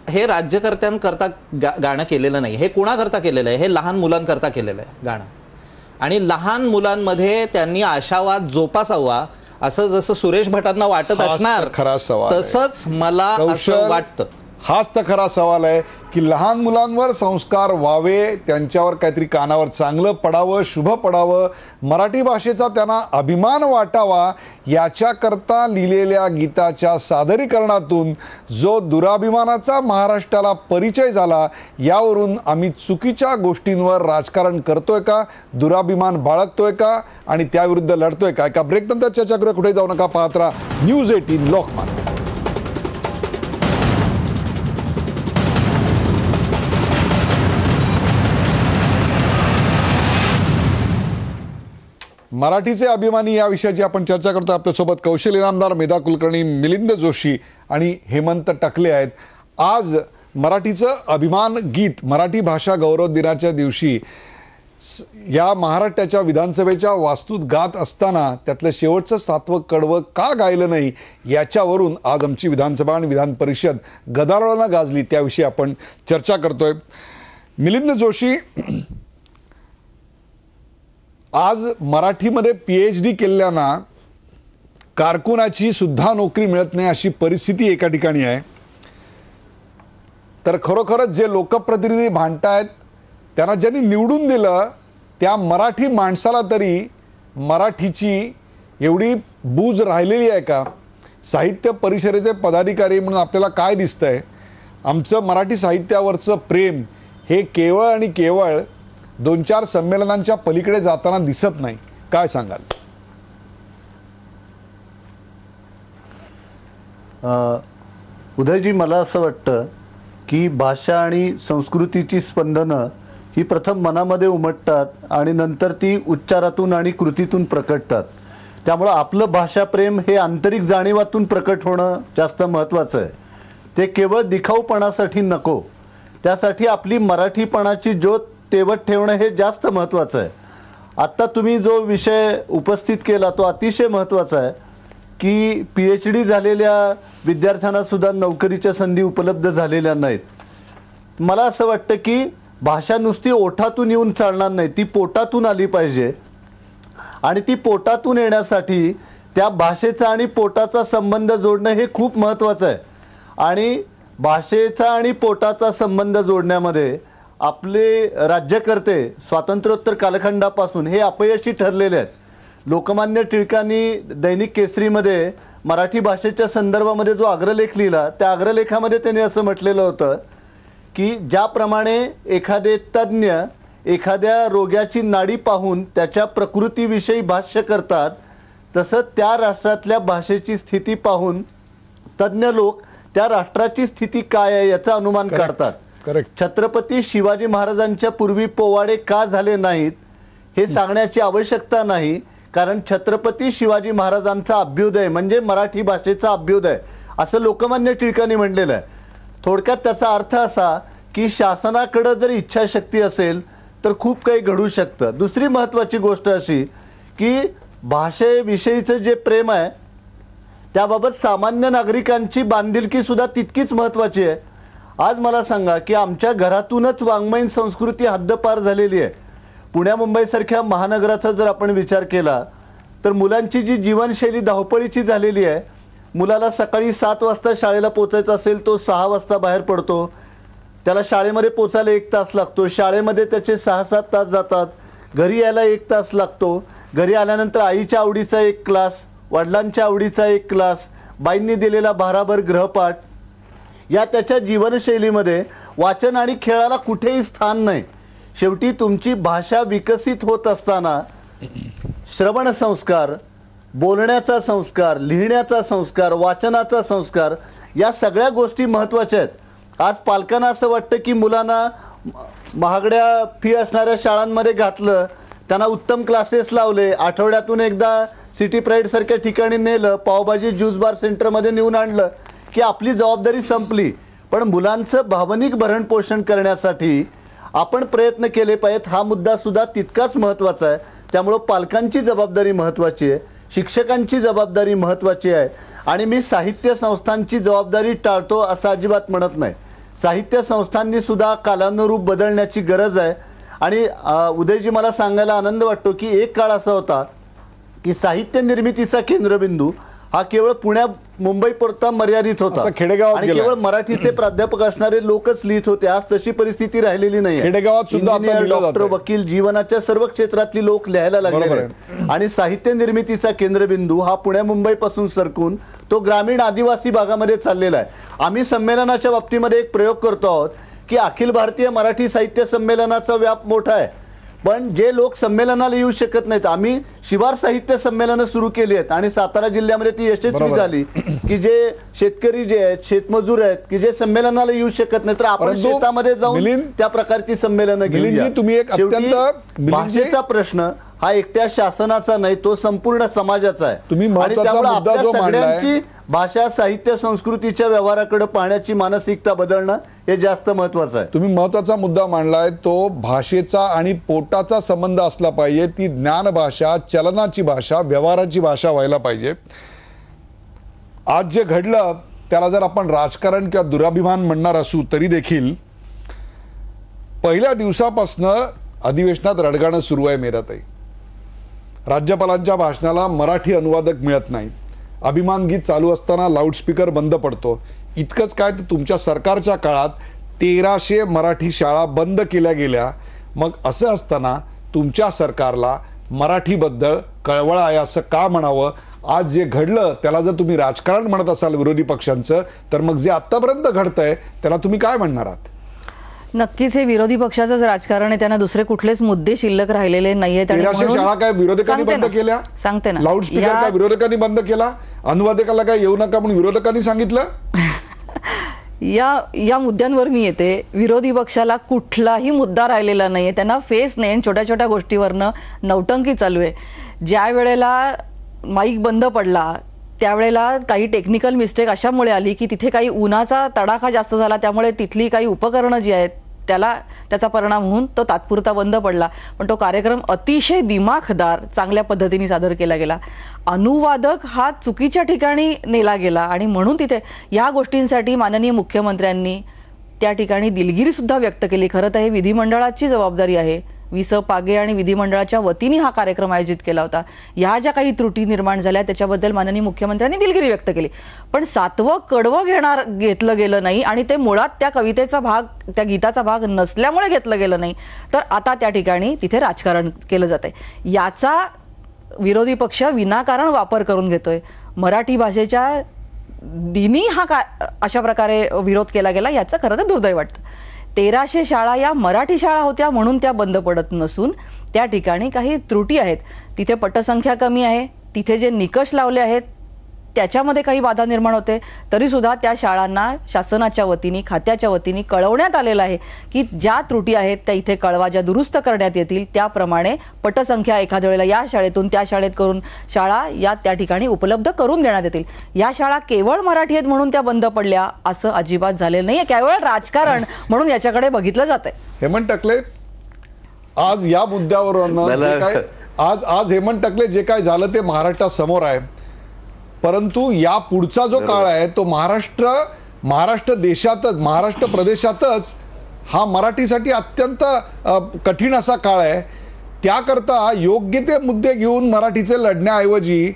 हे राज्यकर्त्यांकरता गाणं केलेलं नाही, हे कुणाकरता केलेलं आहे? हे लहान मुलांकरता केलेलं आहे गाणं. आणि लहान मुलांमध्ये त्यांनी आशावाद जोपासावा असं जसं सुरेश भटांना वाटत असणार तसंच मला असं वाटतं. हाच तर खरा सवाल आहे की लहान मुलांवर संस्कार व्हावे, त्यांच्यावर काहीतरी कानावर चांगलं पडावं, शुभ पडावं, मराठी भाषेचा त्यांना अभिमान वाटावा, याच्याकरता लिहिलेल्या गीताच्या सादरीकरणातून जो दुराभिमानाचा महाराष्ट्राला परिचय झाला, यावरून आम्ही चुकीच्या गोष्टींवर राजकारण करतोय का, दुराभिमान बाळगतोय का आणि त्याविरुद्ध लढतोय का? एका ब्रेक नंतर चर्चा करूया. कुठे जाऊ नका, पाहत राहा न्यूज 18 लोकमत. मराठीचे अभिमानी या विषयाची आपण चर्चा करतो. आपल्यासोबत कौशल इनामदार, मेधा कुलकर्णी, मिलिंद जोशी आणि हेमंत टकले आहेत. आज मराठीचं अभिमान गीत मराठी भाषा गौरव दिनाच्या दिवशी या महाराष्ट्राच्या विधानसभेच्या वास्तूत गात असताना त्यातलं शेवटचं 7वं कडवं का गायलं नाही याच्यावरून आज आमची विधानसभा आणि विधान परिषद गदारोळानं गाजली, त्याविषयी आपण चर्चा करतोय. मिलिंद जोशी, आज मराठीमध्ये PhD केलेल्यांना कारकुनाची सुद्धा नोकरी मिळत नाही अशी परिस्थिती एका ठिकाणी आहे. तर खरोखरच जे लोकप्रतिनिधी भांडतायत त्यांना ज्यांनी निवडून दिलं त्या मराठी माणसाला तरी मराठीची एवढी बूज राहिलेली आहे का? साहित्य परिषदेचे पदाधिकारी म्हणून आपल्याला काय दिसतंय? आमचं मराठी साहित्यावरचं प्रेम हे केवळ आणि केवळ 2-4 संमेलनांच्या पलीकडे जाताना दिसत नाही. काय सांगाल? उदयजी, मला असं वाटतं की भाषा आणि संस्कृतीची स्पंदनं ही प्रथम मनामध्ये उमटतात आणि नंतर ती उच्चारातून आणि कृतीतून प्रकटतात. त्यामुळं आपलं भाषाप्रेम हे आंतरिक जाणीवातून प्रकट होणं जास्त महत्त्वाचं आहे. ते केवळ दिखाऊपणासाठी नको, त्यासाठी आपली मराठीपणाची ज्योत तेवत ठेवणं हे जास्त महत्त्वाचं आहे. आत्ता तुम्ही जो विषय उपस्थित केला तो अतिशय महत्त्वाचा आहे की PhD झालेल्या विद्यार्थ्यांना सुद्धा नोकरीच्या संधी उपलब्ध झालेल्या नाहीत. मला असं वाटतं की भाषा नुसती ओठातून येऊन चालणार नाही, ती पोटातून आली पाहिजे. आणि ती पोटातून येण्यासाठी त्या भाषेचा आणि पोटाचा संबंध जोडणं हे खूप महत्त्वाचं आहे. आणि भाषेचा आणि पोटाचा संबंध जोडण्यामध्ये आपले राज्यकर्ते स्वातंत्र्योत्तर कालखंडापासून हे अपयशी ठरलेले आहेत. लोकमान्य टिळकांनी दैनिक केसरीमध्ये मराठी भाषेच्या संदर्भामध्ये जो अग्रलेख लिहिला त्या अग्रलेखामध्ये त्यांनी असं म्हटलेलं होतं की ज्याप्रमाणे एखादे तज्ज्ञ एखाद्या रोग्याची नाडी पाहून त्याच्या प्रकृतीविषयी भाष्य करतात, तसं त्या राष्ट्रातल्या भाषेची स्थिती पाहून तज्ज्ञ लोक त्या राष्ट्राची स्थिती काय आहे याचा अनुमान काढतात. छत्रपती शिवाजी महाराजांच्या पूर्वी पोवाडे का झाले नाहीत हे सांगण्याची आवश्यकता नाही, कारण छत्रपती शिवाजी महाराजांचा अभ्युदय म्हणजे मराठी भाषेचा अभ्युदय असं लोकमान्य टिळकांनी म्हटलेलं आहे. थोडक्यात त्याचा अर्थ असा की शासनाकडे जर इच्छाशक्ती असेल तर खूप काही घडू शकतं. दुसरी महत्त्वाची गोष्ट अशी की भाषेविषयीचं जे प्रेम आहे त्याबाबत सामान्य नागरिकांची बांधिलकी सुद्धा तितकीच महत्त्वाची आहे. आज मला सांगा की आमच्या घरातूनच वाङ्मयीन संस्कृती हद्दपार झालेली आहे. पुण्या मुंबईसारख्या महानगराचा जर आपण विचार केला तर मुलांची जी जीवनशैली धावपळीची झालेली आहे, मुलाला सकाळी 7 वाजता शाळेला पोचायचं असेल तो 6 वाजता बाहेर पडतो, त्याला शाळेमध्ये पोचायला 1 तास लागतो, शाळेमध्ये त्याचे 6-7 तास जातात, घरी यायला 1 तास लागतो, घरी आल्यानंतर आईच्या आवडीचा 1 क्लास, वडिलांच्या आवडीचा 1 क्लास, बाईंनी दिलेला भाराभर गृहपाठ, या त्याच्या जीवनशैलीमध्ये वाचन आणि खेळाला कुठेही स्थान नाही. शेवटी तुमची भाषा विकसित होत असताना श्रवण संस्कार, बोलण्याचा संस्कार, लिहिण्याचा संस्कार, वाचनाचा संस्कार या सगळ्या गोष्टी महत्त्वाच्या आहेत. आज पालकांना असं वाटतं की मुलांना महागड्या फी असणाऱ्या शाळांमध्ये घातलं, त्यांना उत्तम क्लासेस लावले, आठवड्यातून एकदा सिटी प्राईड सारख्या ठिकाणी नेलं, पावभाजी ज्यूस बार सेंटरमध्ये नेऊन आणलं की आपली जबाबदारी संपली. पण मुलांचं भावनिक भरण पोषण करण्यासाठी आपण प्रयत्न केले पाहिजेत. हा मुद्दा सुद्धा तितकाच महत्त्वाचा आहे. त्यामुळं पालकांची जबाबदारी महत्त्वाची आहे, शिक्षकांची जबाबदारी महत्त्वाची आहे. आणि मी साहित्य संस्थांची जबाबदारी टाळतो असं अजिबात म्हणत नाही. साहित्य संस्थांनी सुद्धा कालानुरूप बदलण्याची गरज आहे. आणि उदयजी, मला सांगायला आनंद वाटतो की एक काळ असा होता की साहित्य निर्मितीचा केंद्रबिंदू हा केवळ पुण्या मुंबई पुरता मर्यादित होता. खेडेगावात आणि केवळ मराठीचे प्राध्यापक असणारे लोकच लिहित होते. आज तशी परिस्थिती राहिलेली नाही. खेडेगावात सुद्धा डॉक्टर, वकील, जीवनाच्या सर्व क्षेत्रातली लोक लिहायला लागले. आणि साहित्य निर्मितीचा केंद्रबिंदू हा पुण्या मुंबई पासून सरकून तो ग्रामीण आदिवासी भागामध्ये चाललेला आहे. आम्ही संमेलनाच्या बाबतीमध्ये एक प्रयोग करतो आहोत की अखिल भारतीय मराठी साहित्य संमेलनाचा व्याप मोठा आहे, पण जे लोक संमेलनाला येऊ शकत नाहीत, आम्ही शिवार साहित्य संमेलनं सुरू केली आहेत आणि सातारा जिल्ह्यामध्ये ती यशस्वी झाली की जे शेतकरी जे आहेत, शेतमजूर आहेत की जे संमेलनाला येऊ शकत नाही, तर आपण शेतामध्ये जाऊन त्या प्रकारची संमेलनं घेऊया. तुम्ही एक भाषेचा प्रश्न हा एकट्या शासनाचा नाही, तो संपूर्ण समाजाचा आहे. तुम्ही महत्त्वाचा आणि त्यामुळे मुद्दा आपल्या जो मांडलाय, सगळ्यांची भाषा साहित्य संस्कृतीच्या व्यवहाराकडे पाहण्याची मानसिकता बदलणं हे जास्त महत्वाचं आहे. तुम्ही महत्वाचा मुद्दा मांडलाय, तो भाषेचा आणि पोटाचा संबंध असला पाहिजे. ती ज्ञान भाषा, चलनाची भाषा, व्यवहाराची भाषा व्हायला पाहिजे. आज जे घडलं त्याला जर आपण राजकारण किंवा दुराभिमान म्हणणार असू तरी देखील पहिल्या दिवसापासनं अधिवेशनात रडगाणं सुरू आहे. मेराताई, राज्यपालांच्या भाषणाला मराठी अनुवादक मिळत नाही. अभिमान गीत चालू असताना लाऊडस्पीकर बंद पडतो. इतकंच काय तर तुमच्या सरकारच्या काळात 1300 मराठी शाळा बंद केल्या गेल्या. मग असं असताना तुमच्या सरकारला मराठीबद्दल कळवळ आहे असं का म्हणावं? आज जे घडलं त्याला जर तुम्ही राजकारण म्हणत असाल विरोधी पक्षांचं, तर मग जे आतापर्यंत घडतंय त्याला तुम्ही काय म्हणणार आहात? नक्कीच हे विरोधी पक्षाचंच राजकारण आहे. त्यांना दुसरे कुठलेच मुद्दे शिल्लक राहिलेले नाहीयेत. 1300 शाळा काय विरोधकांनी बंद केल्या? सांगते ना. लाऊडस्पीकर काय विरोधकांनी बंद केला? अनुवादकाला काय येऊ नका म्हणून विरोधकांनी सांगितलं? या मुद्द्यांवर मी येते. विरोधी पक्षाला कुठलाही मुद्दा राहिलेला नाहीये. त्यांना फेस नाही. छोट्या छोट्या गोष्टीवरनं नौटंकी चालू आहे. ज्या वेळेला माईक बंद पडला त्यावेळेला काही टेक्निकल मिस्टेक अशामुळे आली की तिथे काही उन्हाचा तडाखा जास्त झाला, त्यामुळे तिथली काही उपकरणं जी आहेत त्याचा परिणाम होऊन तो तात्पुरता बंद पडला. पण तो कार्यक्रम अतिशय दिमाखदार चांगल्या पद्धतीने सादर केला गेला. अनुवादक हा चुकीच्या ठिकाणी नेला गेला आणि म्हणून तिथे या गोष्टींसाठी माननीय मुख्यमंत्र्यांनी त्या ठिकाणी दिलगिरी सुद्धा व्यक्त केली. खरं तर हे विधिमंडळाची जबाबदारी आहे. वि.स. पागे आणि विधिमंडळाच्या वतीने हा कार्यक्रम आयोजित केला होता. ह्या ज्या काही त्रुटी निर्माण झाल्या त्याच्याबद्दल माननीय मुख्यमंत्र्यांनी दिलगिरी व्यक्त केली. पण 7वं कडवं घेतलं गेलं नाही आणि ते मुळात त्या कवितेचा भाग, त्या गीताचा भाग नसल्यामुळे घेतलं गेलं नाही. तर आता त्या ठिकाणी तिथे राजकारण केलं जातंय. याचा विरोधी पक्ष विनाकारण वापर करून घेतोय. मराठी भाषेच्या दिनी अशा प्रकारे विरोध केला गेला, याचं खरं तर दुर्दैव वाटतं. 1300 शाळा या मराठी शाळा होत्या म्हणून त्या बंद पडत नसून त्या ठिकाणी काही त्रुटी आहेत. तिथे पटसंख्या कमी आहे. तिथे जे निकष लावले आहेत त्याच्यामध्ये काही बाधा निर्माण होते. तरी सुद्धा त्या शाळांना शासनाच्या वतीने, खात्याच्या वतीने कळवण्यात आलेलं आहे की ज्या त्रुटी आहेत त्या इथे कळवा, ज्या दुरुस्त करण्यात येतील. त्याप्रमाणे पटसंख्या एखाद्या वेळेला या शाळेतून त्या शाळेत करून शाळा या त्या ठिकाणी उपलब्ध करून देण्यात येतील. या शाळा केवळ मराठी आहेत म्हणून त्या बंद पडल्या असं अजिबात झालेलं नाहीये. केवळ राजकारण म्हणून याच्याकडे बघितलं जातंय. हेमंत टकले, आज या मुद्द्यावर आज हेमंत टकले जे काय झालं ते महाराष्ट्रासमोर आहे. परंतु या पुढचा जो काळ आहे तो महाराष्ट्र देशातच, महाराष्ट्र प्रदेशातच हा मराठीसाठी अत्यंत कठीण असा काळ आहे. त्याकरता योग्य ते मुद्दे घेऊन मराठीचे लढण्याऐवजी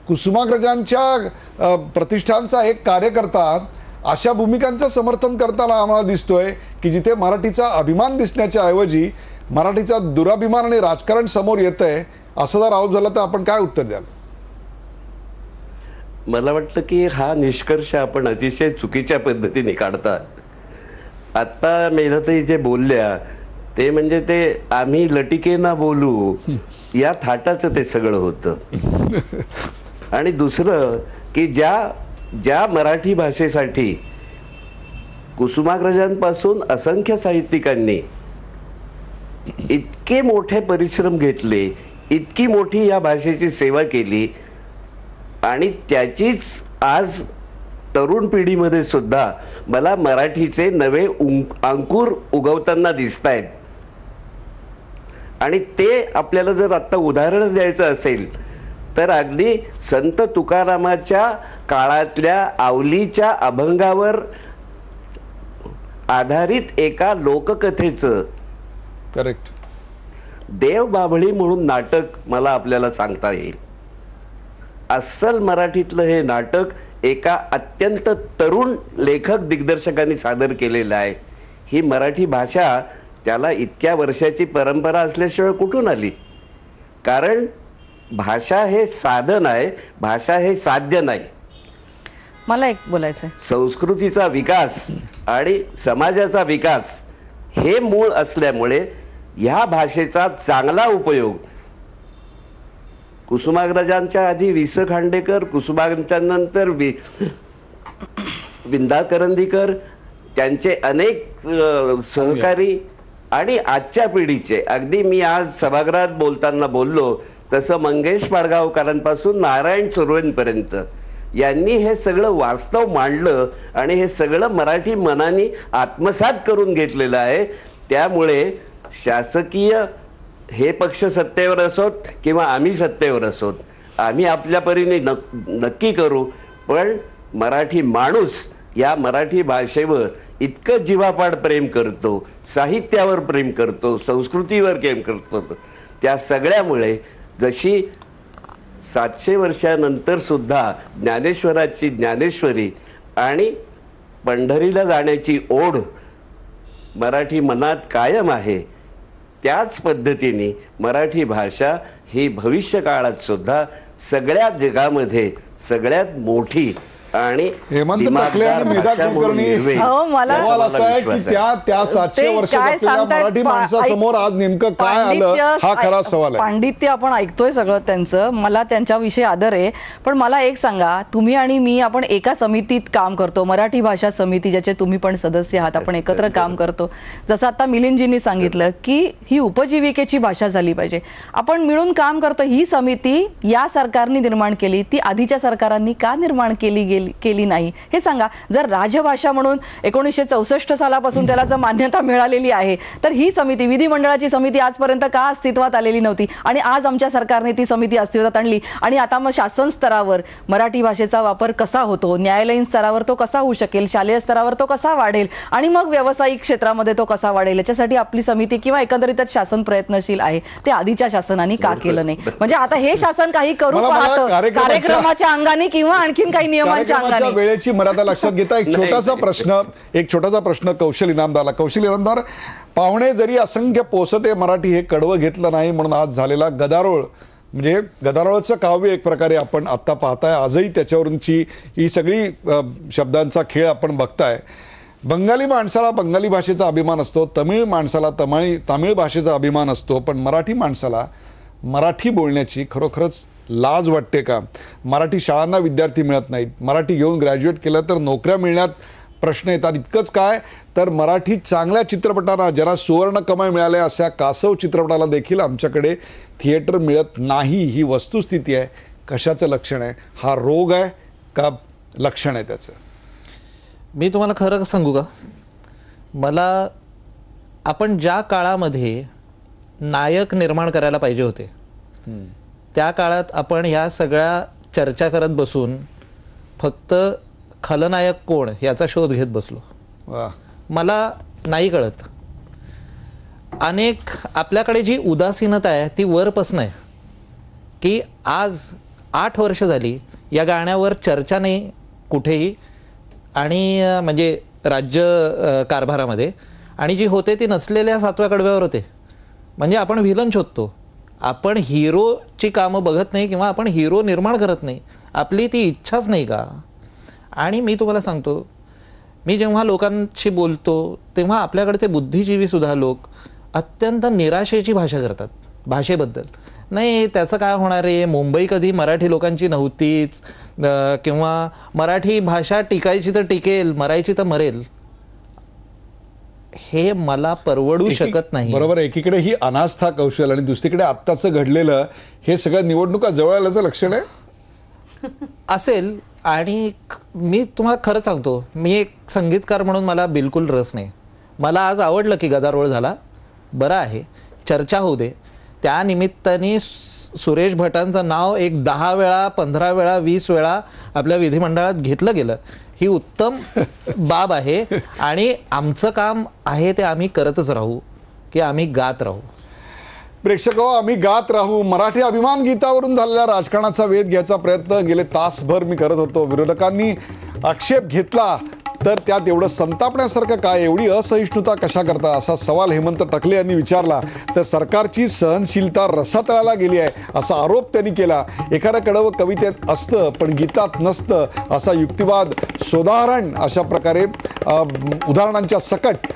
कुसुमाग्रजांच्या प्रतिष्ठानचा एक कार्यकर्ता अशा भूमिकांचं समर्थन करताना आम्हाला दिसतोय की जिथे मराठीचा अभिमान दिसण्याच्या ऐवजी मराठीचा दुराभिमान आणि राजकारण समोर येतंय. असं जर आरोप झाला तर आपण काय उत्तर द्याल? मला वाटतं की हा निष्कर्ष आपण अतिशय चुकीच्या पद्धतीने काढतात. आता मेधाताई जे बोलल्या ते म्हणजे ते आम्ही लटिकेना बोलू या थाटाचं ते सगळं होतं. आणि दुसरं की ज्या मराठी भाषेसाठी कुसुमाग्रजांपासून असंख्य साहित्यिकांनी इतके मोठे परिश्रम घेतले, इतकी मोठी या भाषेची सेवा केली आणि त्याचीच आज तरुण पिढीमध्ये सुद्धा मला मराठीचे नवे अंकुर उगवताना दिसत आहेत. आणि ते आपल्याला जर आता उदाहरण द्यायचं असेल तर अगदी संत तुकारामाच्या काळातल्या आवलीच्या अभंगावर आधारित एका लोककथेचं करेक्ट देव बाभळी म्हणून नाटक मला आपल्याला सांगता येईल. अस्सल मराठीतलं हे नाटक एका अत्यंत तरुण लेखक दिग्दर्शकांनी सादर केलेलं आहे. ही मराठी भाषा त्याला इतक्या वर्षाची परंपरा असल्याशिवाय कुठून आली? कारण भाषा हे साधन आहे, भाषा हे साध्य नाही. मला एक बोलायचं, संस्कृतीचा विकास आणि समाजाचा विकास हे मूळ असल्यामुळे ह्या भाषेचा चांगला उपयोग कुसुमाग्रजांच्या आधी वि.स. खांडेकर, कुसुमाग्रजांच्या नंतर विंदा करंदीकर, त्यांचे अनेक सहकारी आणि आजच्या पिढीचे, अगदी मी आज सभागृहात बोलताना बोललो तसं मंगेश पाडगावकरांपासून नारायण सुर्वेंपर्यंत यांनी हे सगळं वास्तव मांडलं आणि हे सगळं मराठी मनाने आत्मसात करून घेतलेलं आहे. त्यामुळे शासकीय हे पक्ष सत्तेवर असोत किंवा आम्ही सत्तेवर असोत, आम्ही आपल्या परीने नक्की करू, पण मराठी माणूस या मराठी भाषेवर इतकं जीवापाड प्रेम करतो, साहित्यावर प्रेम करतो, संस्कृतीवर प्रेम करतो. त्या सगळ्यामुळे जशी 700 वर्षानंतर सुद्धा ज्ञानेश्वराची ज्ञानेश्वरी आणि पंढरीला जाण्याची ओढ मराठी मनात कायम आहे, त्याच पद्धतीने मराठी भाषा ही भविष्य काळात सुद्धा सगळ्या जगामध्ये सगळ्यात मोठी आणि हेमंत टकले आणि मेधा कुलकर्णी सवाल असा आहे की त्या 700 वर्षाच्या मराठी माणसासमोर आज नेमकं काय आलं हा खरा सवाल आहे. पांडित्य आपण ऐकतोय सगळं त्यांचं, मला त्यांच्याविषयी आदर आहे, पण मला एक सांगा, तुम्ही आणि मी आपण एका समितीत काम करतो, मराठी भाषा समिती, ज्याचे तुम्ही पण सदस्य आहात, आपण एकत्र काम करतो. जसं आता मिलिंदजींनी सांगितलं की ही उपजीविकेची भाषा झाली पाहिजे, आपण मिळून काम करतो. ही समिती या सरकारने निर्माण केली, ती आधीच्या सरकारांनी का निर्माण केली नाही हे सांगा. जर राजभाषा म्हणून 1964 सालापासून त्याला जर मान्यता मिळालेली आहे, तर ही समिती, विधिमंडळाची समिती आजपर्यंत का अस्तित्वात आलेली नव्हती आणि आज आमच्या सरकारने ती समिती अस्तित्वात आणली. आणि आता मग शासन स्तरावर मराठी भाषेचा वापर कसा होतो, न्यायालयीन स्तरावर तो कसा होऊ शकेल, शालेय स्तरावर तो कसा वाढेल आणि मग व्यावसायिक क्षेत्रामध्ये तो कसा वाढेल, याच्यासाठी आपली समिती किंवा एकंदरीतच शासन प्रयत्नशील आहे. ते आधीच्या शासनाने का केलं नाही? म्हणजे आता हे शासन काही करू पाहतं कार्यक्रमाच्या अंगाने किंवा आणखीन काही नियमांच्या वेळेची मर्यादा लक्षात घेता एक छोटासा प्रश्न कौशल इनामदारला. कौशल इनामदार, पाहुणे जरी असंख्य पोसते मराठी हे कडवं घेतलं नाही म्हणून आज झालेला गदारोळ, म्हणजे गदारोळचं काव्य एक प्रकारे आपण आता पाहताय, आजही त्याच्यावरूनची ही सगळी शब्दांचा खेळ आपण बघताय. बंगाली माणसाला बंगाली भाषेचा अभिमान असतो, तमिळ माणसाला तामिळ भाषेचा अभिमान असतो, पण मराठी माणसाला मराठी बोलण्याची खरोखरच लाज वाटते का? मराठी शाळांना विद्यार्थी मिळत नाहीत, मराठी घेऊन ग्रॅज्युएट केलं तर नोकऱ्या मिळण्यात प्रश्न येतात. इतकंच काय तर मराठी चांगल्या चित्रपटांना, ज्याला सुवर्ण कमाई मिळाल्या अशा कासव चित्रपटाला देखील आमच्याकडे थिएटर मिळत नाही. ही वस्तुस्थिती आहे. कशाचं लक्षण आहे? हा रोग आहे का लक्षण आहे त्याचं? मी तुम्हाला खरं सांगू का, मला आपण ज्या काळामध्ये नायक निर्माण करायला पाहिजे होते त्या काळात आपण ह्या सगळ्या चर्चा करत बसून फक्त खलनायक कोण याचा शोध घेत बसलो. मला नाही कळत. अनेक आपल्याकडे जी उदासीनता आहे ती वरपासून आहे की आज 8 वर्ष झाली या गाण्यावर चर्चा नाही कुठेही, आणि म्हणजे राज्य कारभारामध्ये, आणि जी होते ती नसलेल्या 7व्या कडव्यावर होते. म्हणजे आपण व्हिलन शोधतो, आपण हिरोची कामं बघत नाही किंवा आपण हिरो निर्माण करत नाही, आपली ती इच्छाच नाही का? आणि मी तुम्हाला सांगतो, मी जेव्हा लोकांशी बोलतो तेव्हा आपल्याकडचे बुद्धिजीवीसुद्धा लोक अत्यंत निराशेची भाषा करतात भाषेबद्दल. नाही त्याचं काय होणार आहे, मुंबई कधी मराठी लोकांची नव्हतीच, किंवा मराठी भाषा टिकायची तर टिकेल, मरायची तर मरेल. हे मला परवडू शकत नाही. बरोबर. एकीकडे ही अनास्था कौशल आणि दुसरीकडे आत्ताचं घडलेलं हे सगळं निवडणुका जवळ आल्याचं लक्षण आहे असेल. आणि मी तुम्हाला खरं सांगतो, मी एक संगीतकार म्हणून मला बिलकुल रस नाही. मला आज आवडलं की गदारोळ झाला, बरं आहे, चर्चा होऊ दे. त्या निमित्ताने सुरेश भटांचं नाव एक 10 वेळा 15 वेळा 20 वेळा आपल्या विधिमंडळात घेतलं गेलं, ही उत्तम बाब आहे. आणि आमचं काम आहे ते आम्ही करतच राहू, की आम्ही गात राहू. प्रेक्षक हो, आम्ही गात राहू. मराठी अभिमान गीतावरून झालेल्या राजकारणाचा वेध घ्यायचा प्रयत्न गेले तासभर मी करत होतो. विरोधकांनी आक्षेप घेतला तर त्यात एवढं संतापण्यासारखं काय, एवढी असहिष्णुता कशा करता, असा सवाल हेमंत टकले यांनी विचारला. तर सरकारची सहनशीलता रसातळाला गेली आहे असा आरोप त्यांनी केला. एखादं कडवं कवितेत असतं पण गीतात नसतं असा युक्तिवाद सोदाहरण अशा प्रकारे उदाहरणांच्या सकट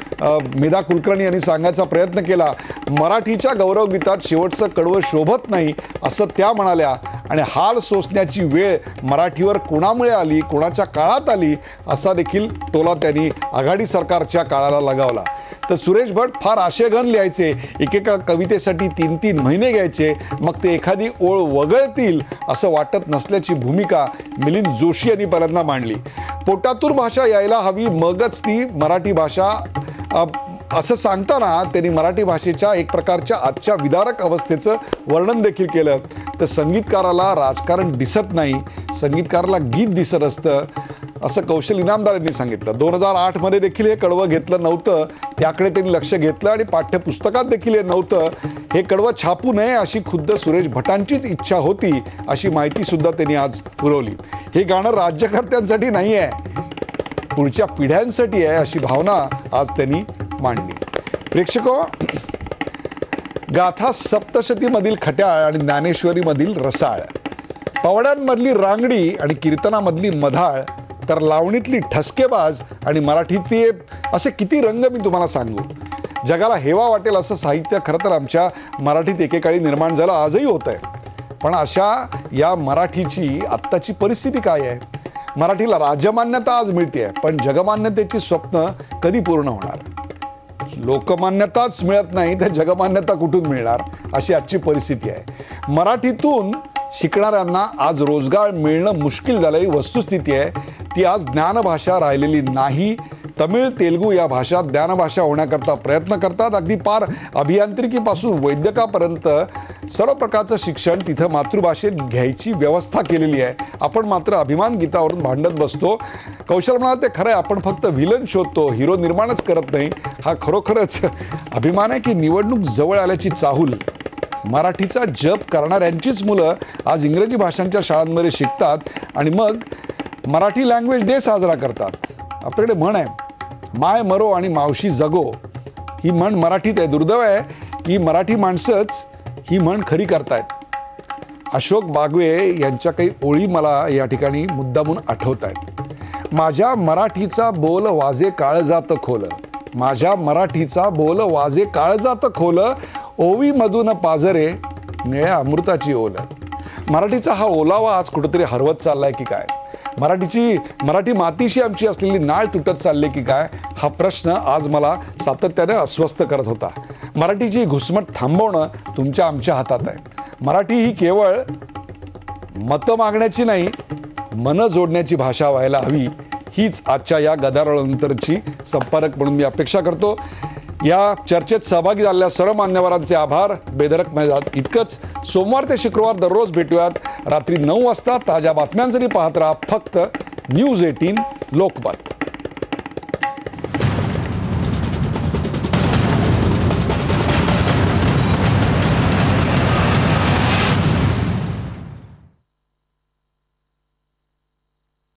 मेधा कुलकर्णी यांनी सांगायचा प्रयत्न केला. मराठीच्या गौरवगीतात शेवटचं कडवं शोभत नाही असं त्या म्हणाल्या आणि हाल सोसण्याची वेळ मराठीवर कोणामुळे आली, कोणाच्या काळात आली असा देखील टोला त्यांनी आघाडी सरकारच्या काळाला लगावला. तर सुरेश भट फार आशयघन लिहायचे, एकेका कवितेसाठी 3-3 महिने घ्यायचे, मग ते एखादी ओळ वगळतील असं वाटत नसल्याची भूमिका मिलिंद जोशी यांनी पहिल्यांदा मांडली. पोटातूर भाषा यायला हवी मगच ती मराठी भाषा असं सांगताना त्यांनी मराठी भाषेच्या एक प्रकारच्या आजच्या विदारक अवस्थेचं वर्णन देखील केलं. तर संगीतकाराला राजकारण दिसत नाही, संगीतकाराला गीत दिसत असतं असं कौशल इनामदार यांनी सांगितलं. 2008 मध्ये देखील हे कडवं घेतलं नव्हतं, त्याकडे त्यांनी लक्ष घेतलं आणि पाठ्यपुस्तकात देखील हे नव्हतं. हे कडवं छापू नये अशी खुद्द सुरेश भटांचीच इच्छा होती अशी माहिती सुद्धा त्यांनी आज पुरवली. हे गाणं राज्यकर्त्यांसाठी नाही आहे, पुढच्या पिढ्यांसाठी आहे अशी भावना आज त्यांनी मांडली. प्रेक्षको, गाथा सप्तशतीमधील खट्याळ आणि ज्ञानेश्वरीमधील रसाळ, पवड्यांमधली रांगडी आणि कीर्तनामधली मधाळ, तर लावणीतली ठसकेबाज आणि मराठीचे असे किती रंग मी तुम्हाला सांगू. जगाला हेवा वाटेल असं साहित्य खरं तर आमच्या मराठीत एकेकाळी निर्माण झालं, आजही होत आहे. पण अशा या मराठीची आत्ताची परिस्थिती काय आहे? मराठीला राजमान्यता आज मिळते, पण जगमान्यतेची स्वप्न कधी पूर्ण होणार? लोकमान्यताच मिळत नाही तर जगमान्यता कुठून मिळणार अशी आजची परिस्थिती आहे. मराठीतून शिकणाऱ्यांना आज रोजगार मिळणं मुश्किल झालं, ही वस्तुस्थिती आहे. ती आज ज्ञानभाषा राहिलेली नाही. तमिळ, तेलुगू या भाषा ज्ञानभाषा होण्याकरता प्रयत्न करतात. अगदी पार अभियांत्रिकीपासून वैद्यकापर्यंत सर्व प्रकारचं शिक्षण तिथं मातृभाषेत घ्यायची व्यवस्था केलेली आहे. आपण मात्र अभिमान गीतावरून भांडत बसतो. कौशल म्हणाल ते खरं आहे, आपण फक्त व्हिलन शोधतो, हिरो निर्माणच करत नाही. हा खरोखरच अभिमान आहे की निवडणूक जवळ आल्याची चाहूल मराठीचा जप करणाऱ्यांचीच मुलं आज इंग्रजी भाषांच्या शाळांमध्ये शिकतात आणि मग मराठी लँग्वेज डे साजरा करतात. आपल्याकडे म्हण आहे, माय मरो आणि मावशी जगो, ही म्हण मराठीत आहे. दुर्दैव आहे की मराठी माणसंच ही म्हण खरी करतायत. अशोक बागवे यांच्या काही ओळी मला या ठिकाणी मुद्दामून आठवत आहेत. माझ्या मराठीचा बोल वाजे काळजात खोल, माझ्या मराठीचा बोल वाजे काळजात खोल, ओवी मधून पाजरे निळ्या अमृताची ओल. मराठीचा हा ओलावा आज कुठेतरी हरवत चाललाय की काय? मराठी मातीशी आमची असलेली नाळ तुटत चालली की काय? हा प्रश्न आज मला सातत्याने अस्वस्थ करत होता. मराठीची घुसमट थांबवणं तुमच्या आमच्या हातात आहे. मराठी ही केवळ मतं मागण्याची नाही, मन जोडण्याची भाषा व्हायला हवी, हीच आजच्या या गदारोळानंतरची संपादक म्हणून मी अपेक्षा करतो. या चर्चेत सहभागी झालेल्या सर्व मान्यवरांचे आभार. बेधडक मैदान इतकंच. सोमवार ते शुक्रवार दररोज भेटूयात रात्री 9 वाजता. ताज्या बातम्यांसाठी पाहत राहा फक्त न्यूज 18 लोकमत.